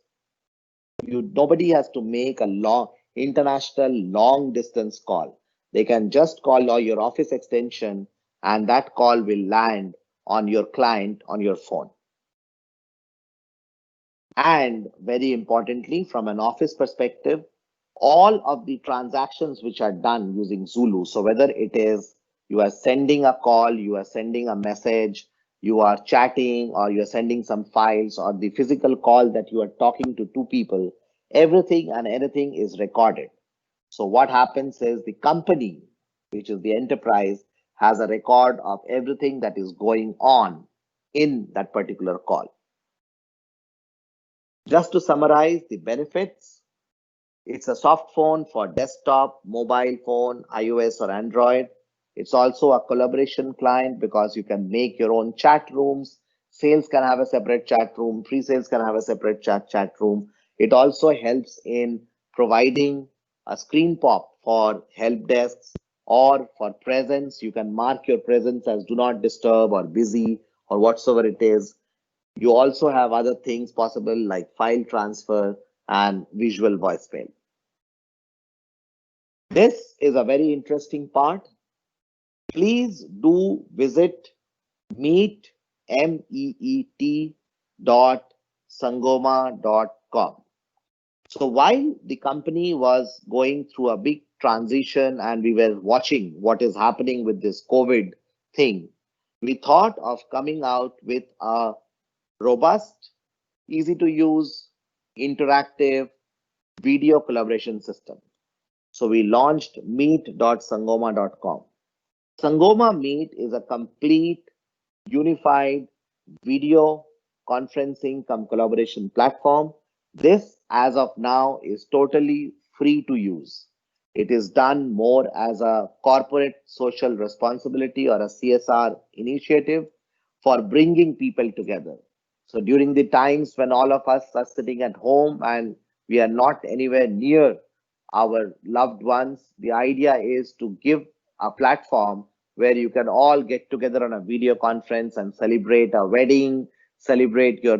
nobody has to make a international long distance call. They can just call your office extension and that call will land on your client on your phone. And very importantly, from an office perspective, all of the transactions which are done using Zulu, so whether it is you are sending a call, you are sending a message, you are chatting, or you are sending some files, or the physical call that you are talking to two people, everything and anything is recorded. So what happens is the company, which is the enterprise, has a record of everything that is going on in that particular call. Just to summarize the benefits, it's a soft phone for desktop, mobile phone, iOS or Android. It's also a collaboration client because you can make your own chat rooms. Sales can have a separate chat room. Pre-sales can have a separate chat room. It also helps in providing a screen pop for help desks, or for presence. You can mark your presence as do not disturb or busy or whatsoever it is. You also have other things possible like file transfer and visual voicemail. This is a very interesting part. Please do visit meet.sangoma.com. So while the company was going through a big transition and we were watching what is happening with this COVID thing, we thought of coming out with a robust, easy to use, interactive video collaboration system. So we launched meet.sangoma.com. Sangoma Meet is a complete unified video conferencing cum collaboration platform. This, as of now, is totally free to use. It is done more as a corporate social responsibility or a CSR initiative for bringing people together. So during the times when all of us are sitting at home and we are not anywhere near our loved ones, the idea is to give a platform where you can all get together on a video conference and celebrate a wedding, celebrate your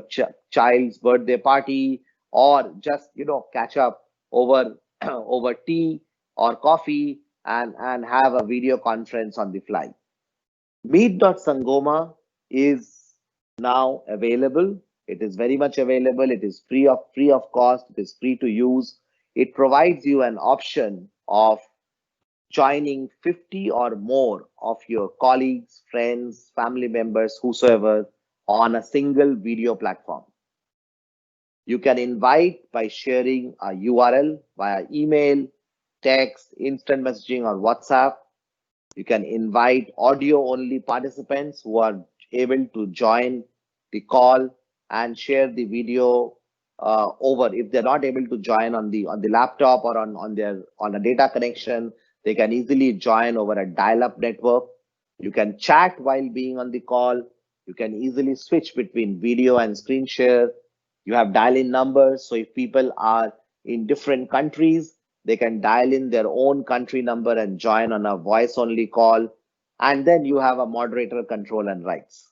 child's birthday party, or just catch up over over tea or coffee and have a video conference on the fly. Meet.sangoma is now available. It is very much available. It is free of cost. It is free to use. It provides you an option of joining 50 or more of your colleagues, friends, family members, whosoever, on a single video platform. You can invite by sharing a URL via email, text, instant messaging, or WhatsApp. You can invite audio only participants who are able to join the call and share the video over. If they're not able to join on the laptop or on a data connection, they can easily join over a dial-up network. You can chat while being on the call. You can easily switch between video and screen share. You have dial-in numbers, so if people are in different countries, they can dial in their own country number and join on a voice-only call. And then you have a moderator control and rights.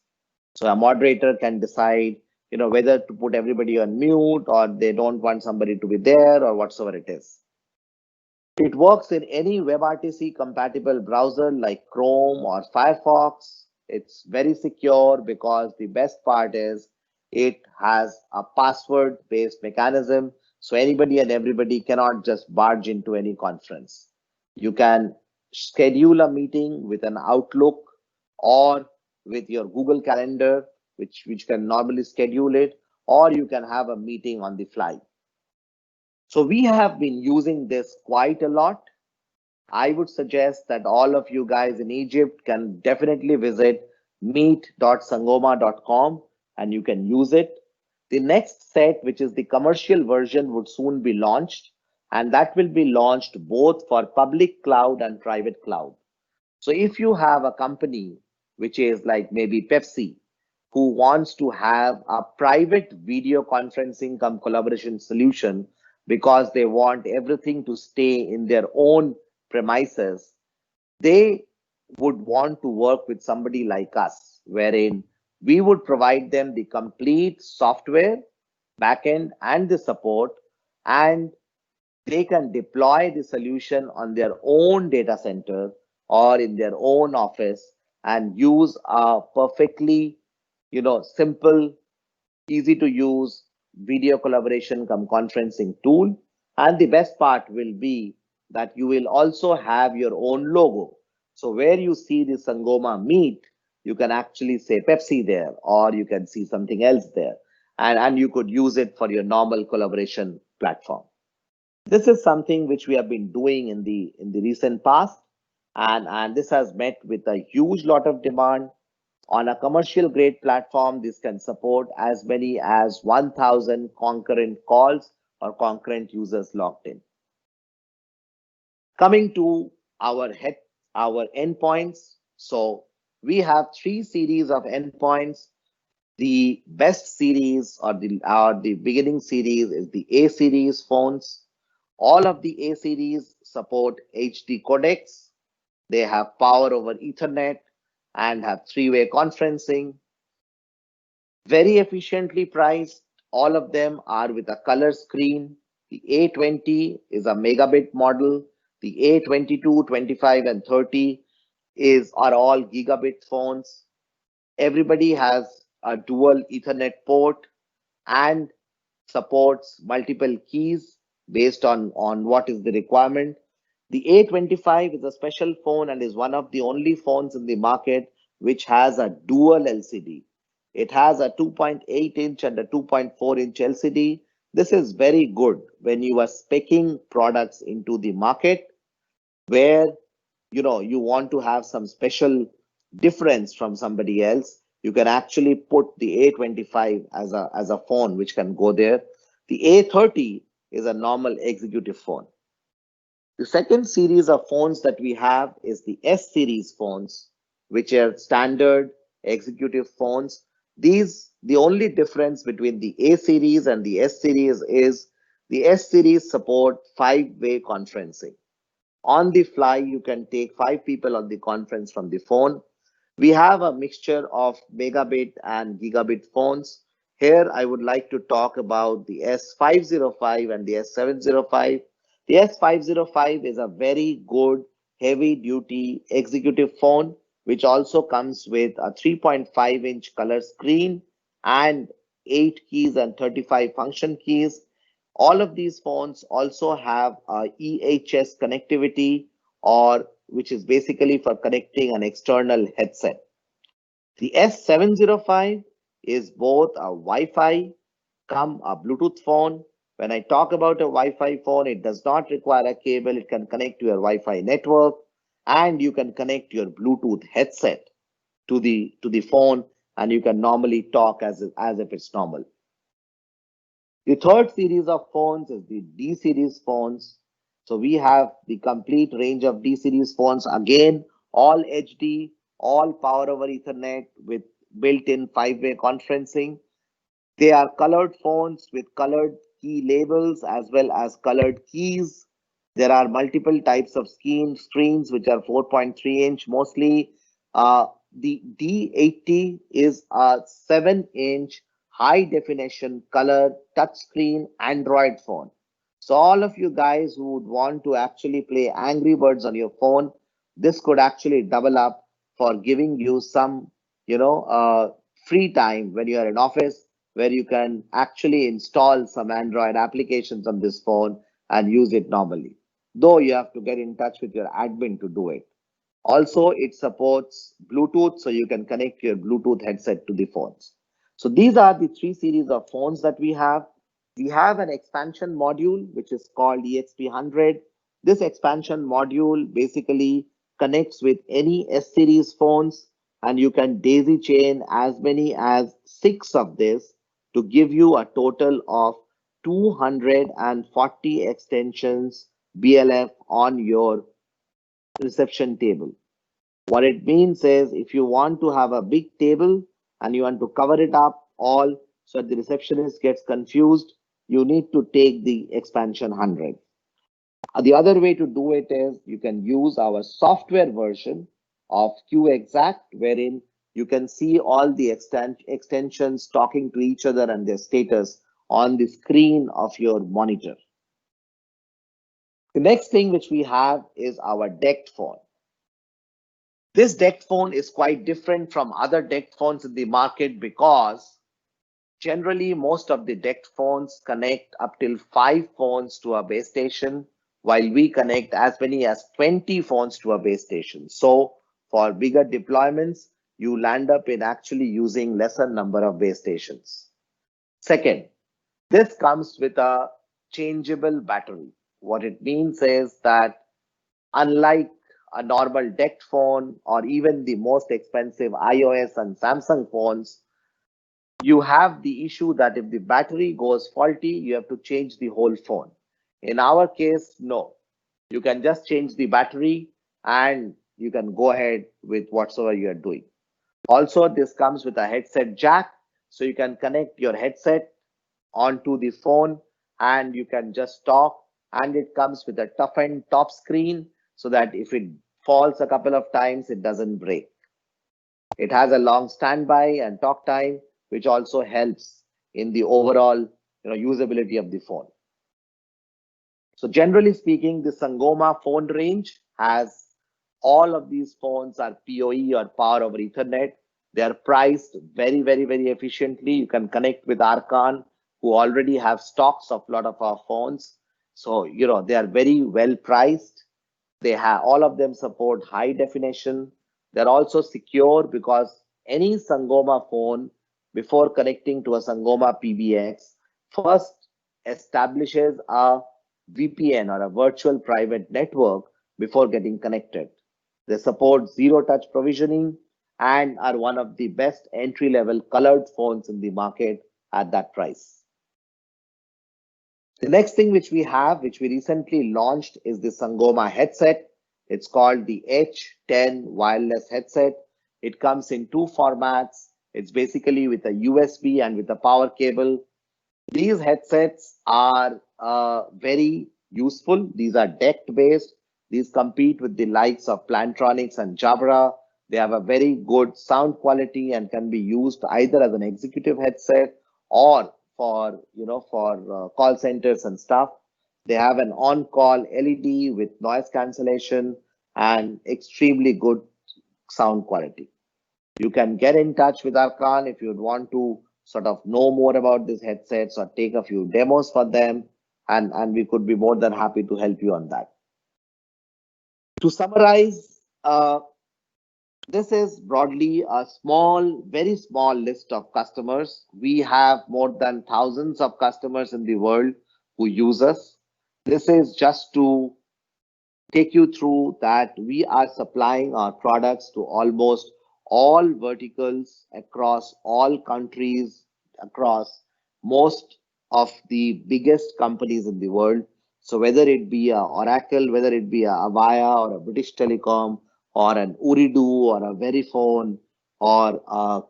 So a moderator can decide, whether to put everybody on mute, or they don't want somebody to be there, or whatsoever it is. It works in any WebRTC compatible browser like Chrome or Firefox. It's very secure because the best part is it has a password-based mechanism. So anybody and everybody cannot just barge into any conference. You can schedule a meeting with an Outlook or with your Google Calendar, which can normally schedule it, or you can have a meeting on the fly. So we have been using this quite a lot. I would suggest that all of you guys in Egypt can definitely visit meet.sangoma.com and you can use it. The next set, which is the commercial version, would soon be launched, and that will be launched both for public cloud and private cloud. So if you have a company which is like maybe Pepsi, who wants to have a private video conferencing come collaboration solution because they want everything to stay in their own premises, they would want to work with somebody like us, wherein we would provide them the complete software, backend, and the support, and they can deploy the solution on their own data center or in their own office and use a perfectly, simple, easy to use video collaboration come conferencing tool. And the best part will be that you will also have your own logo. So where you see the Sangoma Meet, you can actually say Pepsi there, or you can see something else there, and you could use it for your normal collaboration platform. This is something which we have been doing in the recent past, and this has met with a huge lot of demand. On a commercial grade platform, this can support as many as 1,000 concurrent calls or concurrent users logged in. Coming to our endpoints, so we have 3 series of endpoints. The best series or the beginning series is the A series phones. All of the A series support HD codecs. They have power over Ethernet and have 3-way conferencing. Very efficiently priced. All of them are with a color screen. The A20 is a megabit model. The A22, 25, and 30 are all gigabit phones. Everybody has a dual Ethernet port and supports multiple keys based on what is the requirement. The A25 is a special phone and is one of the only phones in the market which has a dual LCD. It has a 2.8-inch and a 2.4-inch LCD. This is very good when you are speccing products into the market where you want to have some special difference from somebody else. You can actually put the A25 as a phone which can go there. The A30 is a normal executive phone. The second series of phones that we have is the S series phones, which are standard executive phones. The only difference between the A series and the S series is the S series support 5-way conferencing. On the fly, you can take 5 people on the conference from the phone. We have a mixture of megabit and gigabit phones. Here, I would like to talk about the S505 and the S705. The S505 is a very good heavy-duty executive phone, which also comes with a 3.5-inch color screen and 8 keys and 35 function keys. All of these phones also have a EHS connectivity, or which is basically for connecting an external headset. The S705 is both a Wi-Fi come a Bluetooth phone. When I talk about a Wi-Fi phone, it does not require a cable. It can connect to your Wi-Fi network, and you can connect your Bluetooth headset to the phone, and you can normally talk as if it's normal. The third series of phones is the D series phones. So we have the complete range of D series phones. Again, all HD, all power over Ethernet with built-in 5-way conferencing. They are colored phones with colored key labels as well as colored keys. There are multiple types of screens which are 4.3-inch mostly. The D80 is a 7-inch high definition color touchscreen Android phone. So all of you guys who would want to actually play Angry Birds on your phone, this could actually double up for giving you some, free time when you are in office, where you can actually install some Android applications on this phone and use it normally. Though you have to get in touch with your admin to do it. Also, it supports Bluetooth, so you can connect your Bluetooth headset to the phones. So these are the 3 series of phones that we have. We have an expansion module, which is called EXP100. This expansion module basically connects with any S series phones, and you can daisy chain as many as 6 of this to give you a total of 240 extensions BLF on your reception table. What it means is if you want to have a big table and you want to cover it up all so that the receptionist gets confused, you need to take the expansion 100. The other way to do it is you can use our software version of QExact, wherein you can see all the extensions talking to each other and their status on the screen of your monitor. The next thing which we have is our decked phone. This decked phone is quite different from other decked phones in the market because generally most of the decked phones connect up till 5 phones to a base station, while we connect as many as 20 phones to a base station. So for bigger deployments, you land up in actually using lesser number of base stations. Second, this comes with a changeable battery. What it means is that unlike a normal decked phone or even the most expensive iOS and Samsung phones, you have the issue that if the battery goes faulty, you have to change the whole phone. In our case, no. You can just change the battery and you can go ahead with whatsoever you are doing. Also, this comes with a headset jack, so you can connect your headset onto the phone and you can just talk, and it comes with a toughened top screen so that if it falls a couple of times, it doesn't break. It has a long standby and talk time, which also helps in the overall usability of the phone. So generally speaking, the Sangoma phone range has all of these phones are PoE or power over Ethernet. They are priced very, very, very efficiently. You can connect with Archon, who already have stocks of a lot of our phones. So, they are very well priced. They have all of them support high definition. They're also secure because any Sangoma phone, before connecting to a Sangoma PBX, first establishes a VPN or a virtual private network before getting connected. They support zero-touch provisioning and are one of the best entry-level colored phones in the market at that price. The next thing which we have, which we recently launched, is the Sangoma headset. It's called the H10 wireless headset. It comes in 2 formats. It's basically with a USB and with a power cable. These headsets are very useful. These are decked based. These compete with the likes of Plantronics and Jabra. They have a very good sound quality and can be used either as an executive headset or for call centers and stuff. They have an on-call LED with noise cancellation and extremely good sound quality. You can get in touch with Arkan if you'd want to sort of know more about these headsets or take a few demos for them, and we could be more than happy to help you on that. To summarize, this is broadly a small, very small list of customers. We have more than thousands of customers in the world who use us. This is just to take you through that we are supplying our products to almost all verticals across all countries, across most of the biggest companies in the world. So whether it be a Oracle, whether it be a Avaya or a British Telecom or an Ooredoo or a Verifone or a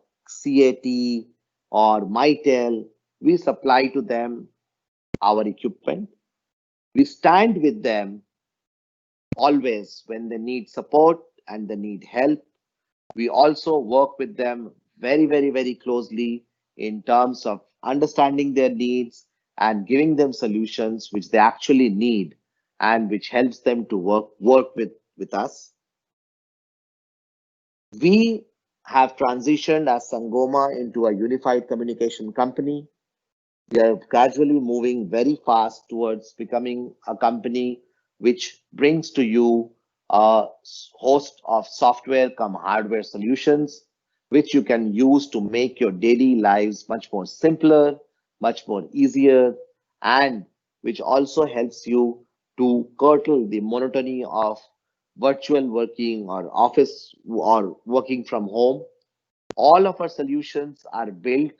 CAT or Mitel, we supply to them our equipment. We stand with them always when they need support and they need help. We also work with them very, very, very closely in terms of understanding their needs and giving them solutions which they actually need and which helps them to work with us. We have transitioned as Sangoma into a unified communication company. We are gradually moving very fast towards becoming a company which brings to you a host of software come hardware solutions, which you can use to make your daily lives much more simpler, much more easier, and which also helps you to curtail the monotony of virtual working or office or working from home. All of our solutions are built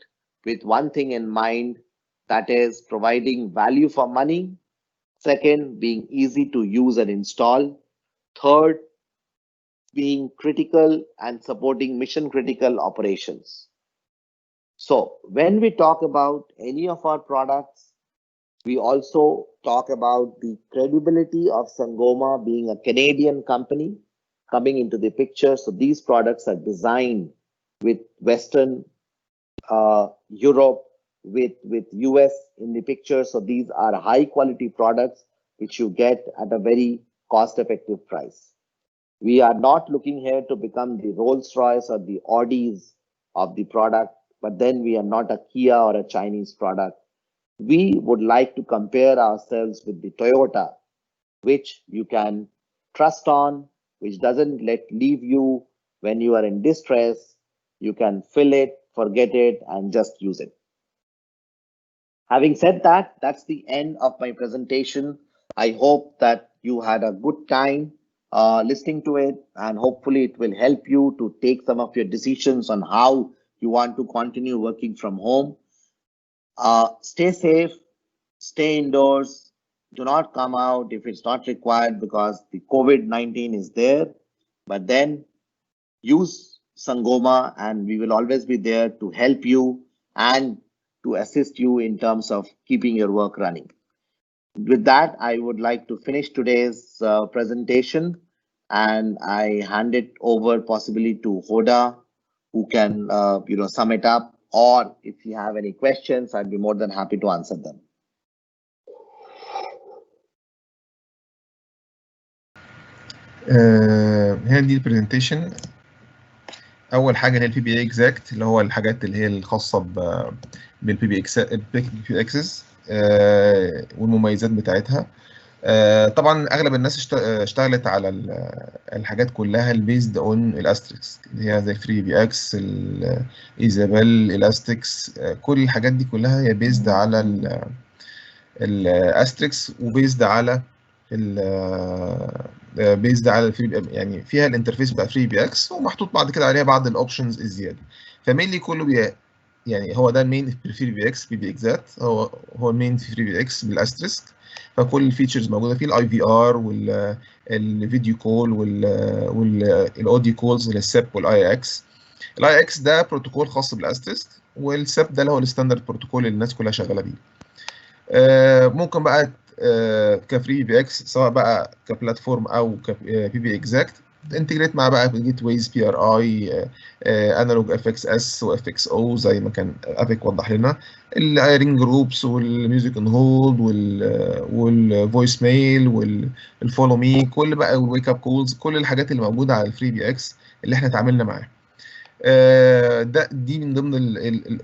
with one thing in mind, that is providing value for money. Second, being easy to use and install. Third, being critical and supporting mission critical operations. So when we talk about any of our products, we also talk about the credibility of Sangoma being a Canadian company coming into the picture. So these products are designed with Western Europe, with US in the picture. So these are high quality products which you get at a very cost effective price. We are not looking here to become the Rolls Royce or the Audis of the product, but then we are not a Kia or a Chinese product. We would like to compare ourselves with the Toyota, which you can trust on, which doesn't leave you when you are in distress. You can fill it, forget it, and just use it. Having said that, that's the end of my presentation. I hope that you had a good time listening to it, and hopefully it will help you to take some of your decisions on how you want to continue working from home. Stay safe, stay indoors, do not come out if it's not required because the COVID-19 is there, but then use Sangoma and we will always be there to help you and to assist you in terms of keeping your work running. With that, I would like to finish today's presentation, and I hand it over possibly to Hoda, who can sum it up, or if you have any questions, I'd be more than happy to answer them. هي دي البرزنتيشن. اول حاجه هي البي بي اكزاكت، اللي هو الحاجات اللي هي الخاصه بالبي بي اكسس والمميزات بتاعتها. طبعا اغلب الناس اشتغلت على الحاجات كلها البيزد اون الاستريكس، اللي هي زي فري بي اكس، الايزابيل، الاستكس، كل الحاجات دي كلها هي بيزد على الاستريكس وبيزد على الفري، يعني فيها الانترفيس بتاع فري بي اكس ومحطوط بعد كده عليها بعض الاوبشنز الزياده. فمينلي كله يعني هو ده المين في فري بي اكس. بي بي اكزات هو المين في فري بي اكس بالاستريسك. فكل الفيتشرز موجوده فيه، الاي في ار والفيديو كول والاوديو كولز للسب والاي اكس. الاي اكس ده بروتوكول خاص بالاستريسك، والسب ده اللي هو الستاندرد بروتوكول اللي الناس كلها شغاله بيه. ممكن بقى كفري بي اكس سواء بقى كبلاتفورم او كبي بي اكزاكت انتجريت مع بقى جيت ويز بي ار اي، انالوج اف اكس اس واف اكس او زي ما كان افيك وضح لنا، الايرنج جروبس والميوزك ان هولد والفويس ميل والفولو مي، كل بقى الويك اب كولز، كل الحاجات اللي موجوده على الفري بي اكس اللي احنا اتعاملنا معاها. دي من ضمن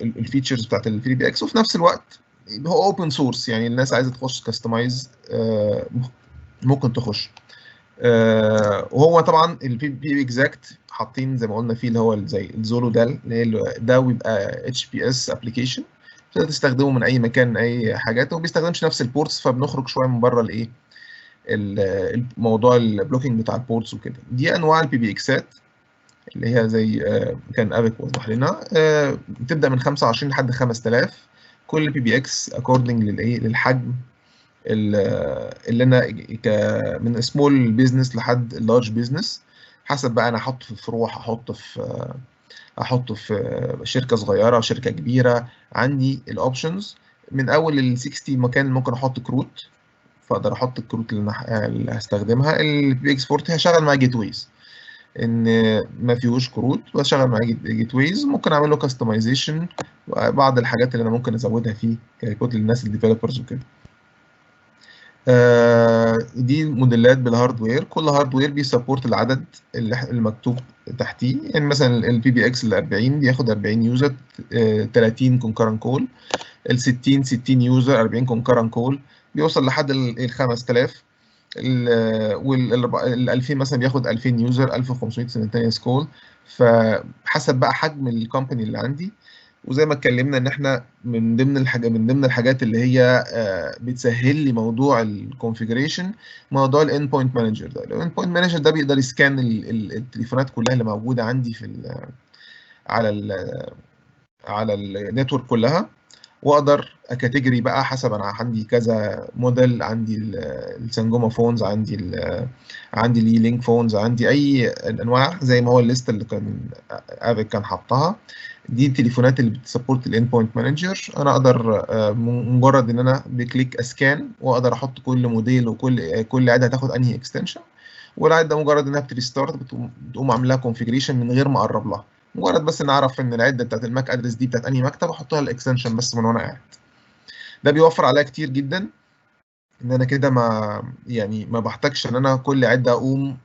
الفيتشرز بتاعت الفري بي اكس. وفي نفس الوقت هو اوبن سورس، يعني الناس عايزه تخش كاستمايز ممكن تخش. وهو طبعا البي بي اكزاكت حاطين زي ما قلنا فيه اللي هو زي الزولو دال، اللي هي ده بيبقى اتش بي اس ابلكيشن، تقدر تستخدمه من اي مكان من اي حاجات، وما بيستخدمش نفس البورتس، فبنخرج شويه من بره الايه الموضوع البلوكينج بتاع البورتس وكده. دي انواع البي بي اكسات اللي هي زي كان ابيك وضح لنا، بتبدا من 25 لحد 5000. كل بي بي اكس اكوردنج للحجم اللي انا من سمول بيزنس لحد اللارج بيزنس، حسب بقى انا احط في فروع، احطه في شركه صغيره شركه كبيره. عندي الاوبشنز من اول ال 60 مكان ممكن احط كروت، فاقدر احط الكروت اللي هستخدمها. البي بي اكس هشغل معاه جيت ويز، ان ما فيهوش كروت بشغل معاه جيت ويز، ممكن اعمل له كاستمايزيشن وبعض الحاجات اللي انا ممكن ازودها فيه ككود للناس الديفلوبرز وكده. دي موديلات بالهاردوير، كل هاردوير بيسبورت العدد اللي مكتوب تحتيه. يعني مثلا البي بي اكس ال 40 بياخد 40 يوزر 30 كونكرنت كول، ال 60 يوزر 40 كونكرنت كول، بيوصل لحد ال 5000. وال 2000 مثلا بياخد 2000 يوزر 1500 سيمultaneous كول، فحسب بقى حجم الكومباني اللي عندي. وزي ما اتكلمنا ان احنا من ضمن الحاجات اللي هي بتسهل لي موضوع الكونفيجريشن، موضوع الاند بوينت مانجر ده. الاند بوينت مانجر ده بيقدر يسكان التليفونات كلها اللي موجوده عندي على على النتورك كلها، واقدر اكاتيجوري بقى حسب انا عندي كذا موديل، عندي السانجوما فونز، عندي الي لينك فونز، عندي اي انواع زي ما هو الليست اللي كان افيك كان حطها. دي التليفونات اللي بتسبورت الاند بوينت مانجر. انا اقدر مجرد ان انا بكليك اسكان واقدر احط كل موديل وكل عده هتاخد انهي اكستنشن، والعده مجرد انها بتريستارت بتقوم عاملها كونفيجريشن من غير ما اقرب لها، مجرد بس ان اعرف ان العده بتاعت الماك ادرس دي بتاعت انهي مكتب احطها الاكستنشن بس من وانا قاعد. ده بيوفر عليا كتير جدا، ان انا كده ما بحتاجش ان انا كل عده اقوم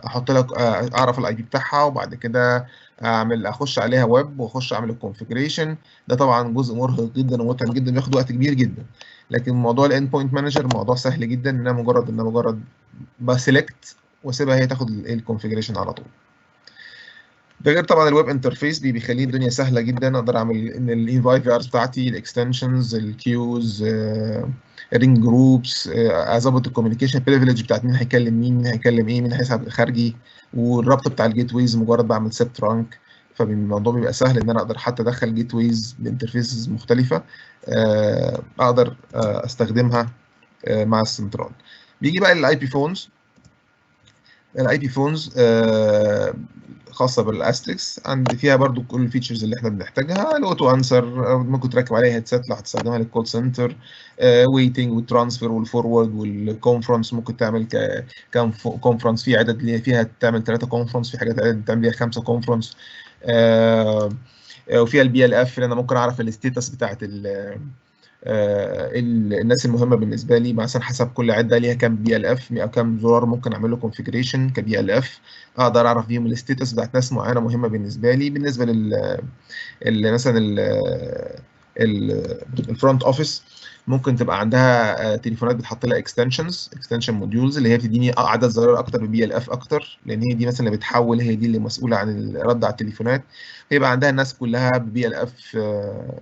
احط لك اعرف الاي بي بتاعها وبعد كده اخش عليها ويب واخش اعمل الكونفيجريشن. ده طبعا جزء مرهق جدا ومتعب جدا بياخد وقت كبير جدا. لكن موضوع الاند بوينت مانجر موضوع سهل جدا، ان انا مجرد بسلكت واسيبها هي تاخد الكونفيجريشن على طول. ده غير طبعا الويب انترفيس بيخلي الدنيا سهله جدا. اقدر اعمل ان الانفايت في ارز بتاعتي، الاكستنشنز، الكيوز، رينج جروبس، اظبط الكوميونيكيشن بريفليج بتاعت مين هيكلم مين هيكلم ايه، مين هيسحب خارجي، والربط بتاع الجيت ويز مجرد بعمل سيت رانك. فالموضوع بيبقى سهل ان انا اقدر حتى ادخل جيت ويز بانترفيسز مختلفه اقدر استخدمها مع السنترال. بيجي بقى الاي بي فونز. الاي بي فونز خاصه بالاستريكس، عندي فيها برضو كل الفيتشرز اللي احنا بنحتاجها. الاوتو انسر ممكن تركب عليها هيدسيت لو هتستخدمها للكول سنتر، ويتنج والترانسفير والفورورد والكونفرنس. ممكن تعمل كام كونفرنس، في عدد اللي فيها تعمل 3 كونفرنس، في حاجات عدد تعمل فيها 5 كونفرنس. وفيها البي ال اف، انا ممكن اعرف الستيتس بتاعت الناس المهمه بالنسبه لي، مثلا حسب كل عده ليها كام بي ال اف او كام زرار ممكن اعمل له كونفيجريشن كبي ال اف، اقدر اعرف بيهم الستيتس بتاعت ناس معينه مهمه بالنسبه لي. بالنسبه مثلا الفرونت اوفيس، ممكن تبقى عندها تليفونات بتحط لها اكستنشن موديولز اللي هي بتديني عدد زرار اكتر ببي ال اف اكتر، لان هي دي مثلا اللي بتحول، هي دي اللي مسؤوله عن الرد على التليفونات. يبقى عندها الناس كلها ببي ال اف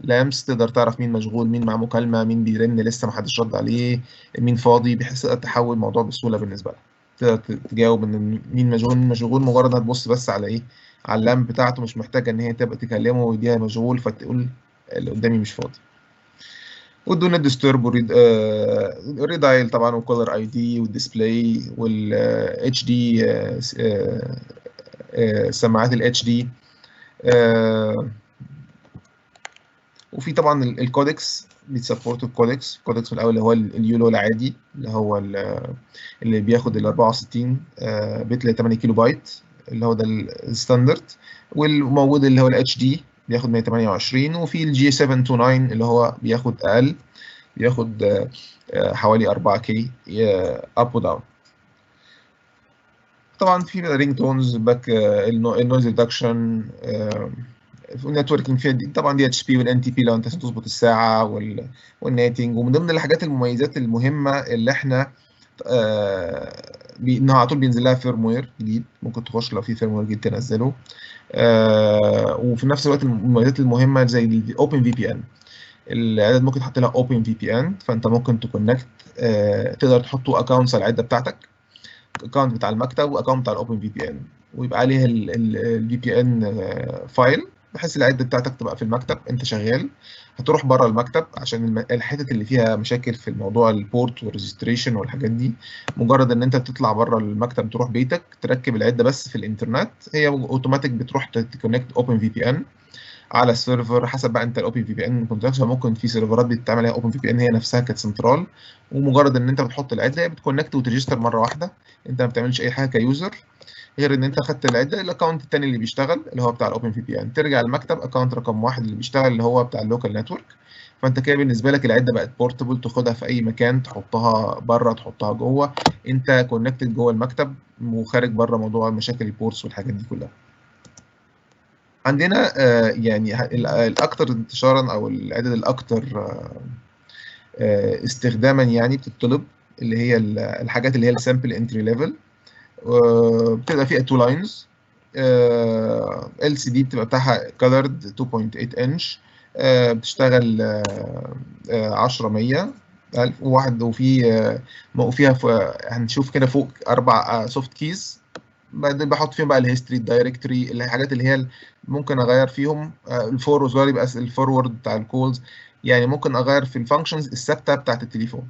لامس، تقدر تعرف مين مشغول، مين معاه مكالمه، مين بيرن لسه ما حدش رد عليه، مين فاضي، بحيث تقدر تحول الموضوع بسهوله بالنسبه لها. تقدر تجاوب ان مين مشغول مين مشغول، مجرد هتبص بس على ايه، على اللام بتاعته، مش محتاجه ان هي تبقى تكلمه ويديها مشغول فتقول اللي قدامي مش فاضي. والدو نت ديسترب والريدايل طبعا، والكولر اي دي والديسبلاي والاتش دي، سماعات الاتش دي. وفي طبعا الكودكس بيتسبورت الكودكس من الاول اللي هو اليولو العادي، اللي هو اللي بياخد ال 64 بت ل 8 كيلو بايت، اللي هو ده الستاندرد. والموجود اللي هو الاتش دي بياخد 128، وفي الجي 729 اللي هو بياخد اقل، بياخد حوالي 4 كي اب وداون. طبعا في رينج تونز، باك، النويز ريدكشن، النتوركينج فيها دي طبعا دي اتش بي والان تي بي لو انت تظبط الساعه والناتنج. ومن ضمن الحاجات المميزات المهمه اللي احنا انها على طول بينزل لها فيرموير جديد، ممكن تخش لو في فيرموير جديد تنزله. وفي نفس الوقت المميزات المهمه زي الاوبن في بي ان، العدد ممكن تحط لها اوبن في بي ان، فانت ممكن تكونكت، تقدر تحطوا اكونتس على العده بتاعتك، اكونت بتاع المكتب واكونت بتاع الاوبن في بي ان، ويبقى عليها الفي بي ان فايل، بحيث العده بتاعتك تبقى في المكتب انت شغال. هتروح بره المكتب عشان الحتت اللي فيها مشاكل في الموضوع البورت والريجستريشن والحاجات دي، مجرد ان انت تطلع بره المكتب تروح بيتك تركب العده بس في الانترنت، هي اوتوماتيك بتروح تكونكت اوبن في بي ان على السيرفر. حسب بقى انت الاوبن في بي ان كونتراكشن، ممكن في سيرفرات بتتعمل عليها اوبن في بي ان هي نفسها كانت سنترال، ومجرد ان انت بتحط العده هي بتكونكت وتريجستر مره واحده، انت ما بتعملش اي حاجه كيوزر غير ان انت خدت العده. الاكونت الثاني اللي بيشتغل اللي هو بتاع الاوبن في بي ان، ترجع المكتب اكونت رقم 1 اللي بيشتغل اللي هو بتاع اللوكال نتورك. فانت كده بالنسبه لك العده بقت بورتبل، تاخدها في اي مكان، تحطها بره تحطها جوه، انت كونكتد جوه المكتب وخارج بره موضوع مشاكل البورتس والحاجات دي كلها. عندنا يعني الاكثر انتشارا او العدد الاكثر استخداما يعني بتطلب اللي هي الحاجات اللي هي السامبل انتري ليفل، بتبقى فيها 2 لاينز. ال سي دي بتبقى بتاعها كولرد 2.8 انش، بتشتغل 10 100 1000 وواحد، وفيها هنشوف كده فوق 4 سوفت كيز بعدين بحط فيهم بقى الهيستوري، الدايركتوري، الحاجات اللي هي ممكن اغير فيهم. الفورورد يبقى الفورورد بتاع الكولز، يعني ممكن اغير في الفانكشنز الثابته بتاعت التليفون.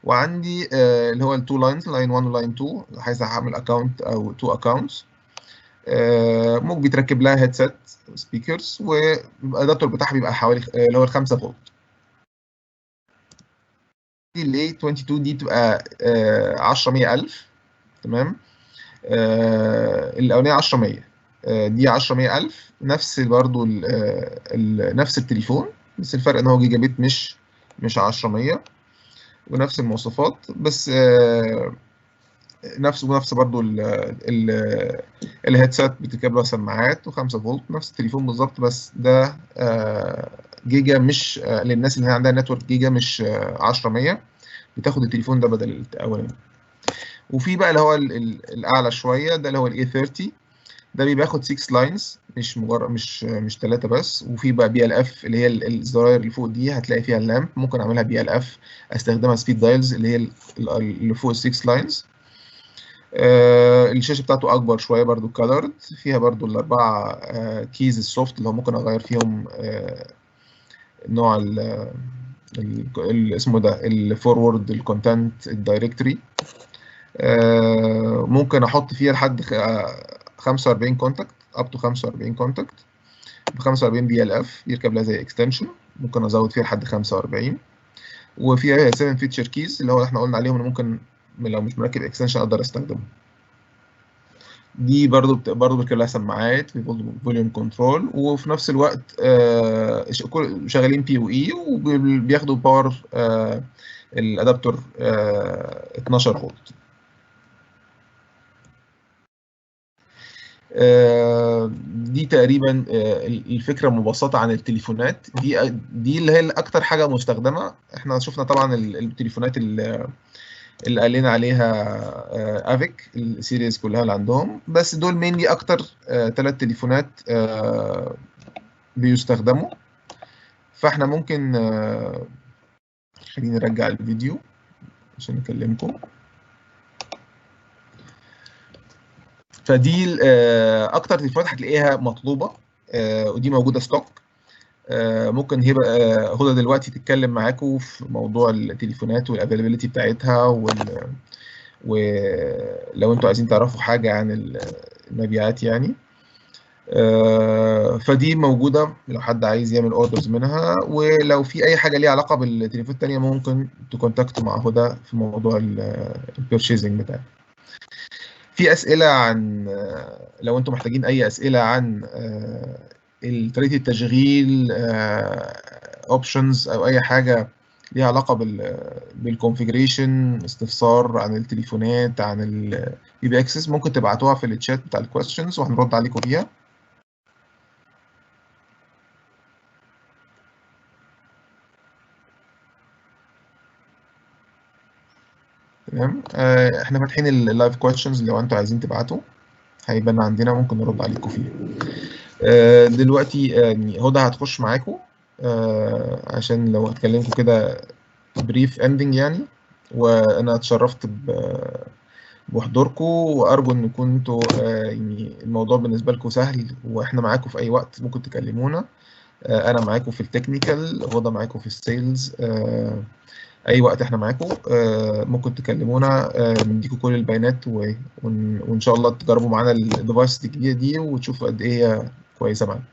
وعندي اللي هو التو لاينز، لاين 1 ولاين 2، عايز اعمل اكونت او تو اكونتس. ممكن بيتركب لها هيدسيت سبيكرز، والادابتور بتاعها بيبقى حوالي اللي هو ال 5 فولت. دي اللي 22 دي بتبقى 100000 تمام. الاولانيه 1000 دي 100000 نفس برضو نفس التليفون، بس الفرق ان هو جيجا بت مش 1000 ونفس المواصفات، بس نفس برضو الهيدسات بتركب له سماعات و5 فولت، نفس التليفون بالظبط، بس ده جيجا مش للناس اللي عندها نتورك جيجا مش 1000 بتاخد التليفون ده بدل الاولاني. وفي بقى اللي هو الاعلى شويه، ده اللي هو الاي 30، ده بياخد 6 لاينز مش مجرد مش 3 بس. وفي بقى بي ال اف اللي هي الزراير اللي فوق دي هتلاقي فيها اللامب، ممكن اعملها بي ال اف استخدمها سبيد دايلز اللي هي اللي فوق ال 6 لاينز. الشاشه بتاعته اكبر شويه برضو كالرد، فيها برضو الاربعه كيز السوفت اللي هو ممكن اغير فيهم نوع اسمه ده الفورورد، الكونتنت، الدايركتوري. ممكن احط فيها لحد 45 كونتاكت، اب تو 45 كونتاكت ب 45 بي ال اف، يركب لها زي اكستنشن، ممكن ازود فيها لحد 45. وفيها 7 فيتشر كيز اللي هو احنا قلنا عليهم ان ممكن لو مش مركب اكستنشن اقدر استخدمهم. دي برضو بيركب لها سماعات في فوليوم كنترول، وفي نفس الوقت شغالين بي او اي، وبياخدوا باور الادابتور 12 فولت. دي تقريبا الفكره مبسطه عن التليفونات دي اللي هي اكتر حاجه مستخدمه. احنا شفنا طبعا التليفونات اللي قالنا عليها افيك السيريز كلها اللي عندهم، بس دول مينلي اكتر 3 تليفونات بيستخدموا. فاحنا ممكن خلينا نرجع الفيديو عشان نكلمكم. فدي اكتر تليفونات هتلاقيها مطلوبه، ودي موجوده ستوك. ممكن هدى دلوقتي تتكلم معاكم في موضوع التليفونات والافيلابيلتي بتاعتها، ولو انتوا عايزين تعرفوا حاجه عن المبيعات يعني. فدي موجوده لو حد عايز يعمل اوردرز منها، ولو في اي حاجه ليها علاقه بالتليفون الثانيه ممكن تكونتاكتوا مع هدى في موضوع البيرشيزنج بتاعه. في اسئله عن لو انتم محتاجين اي اسئله عن طريقه التشغيل، اوبشنز او اي حاجه ليها علاقه بالكونفيجريشن، استفسار عن التليفونات، عن البي بي اكسس، ممكن تبعتوها في الشات بتاع الكويستشنز وهنرد عليكم فيها. تمام. احنا فاتحين اللايف كويستشنز، لو انتوا عايزين تبعتوا هيبان عندنا، ممكن نرد عليكم فيها. دلوقتي هدى هتخش معاكم عشان لو هتكلمكم كده بريف اندنج يعني. وانا اتشرفت بحضوركم، وارجو ان كنتوا يعني الموضوع بالنسبه لكم سهل، واحنا معاكم في اي وقت ممكن تكلمونا. انا معاكم في التكنيكال، هدى معاكم في السيلز، اي وقت احنا معاكم ممكن تكلمونا، نديكم كل البيانات، وان شاء الله تجربوا معانا الديفايس الجديده دي وتشوفوا قد ايه هي كويسه معانا.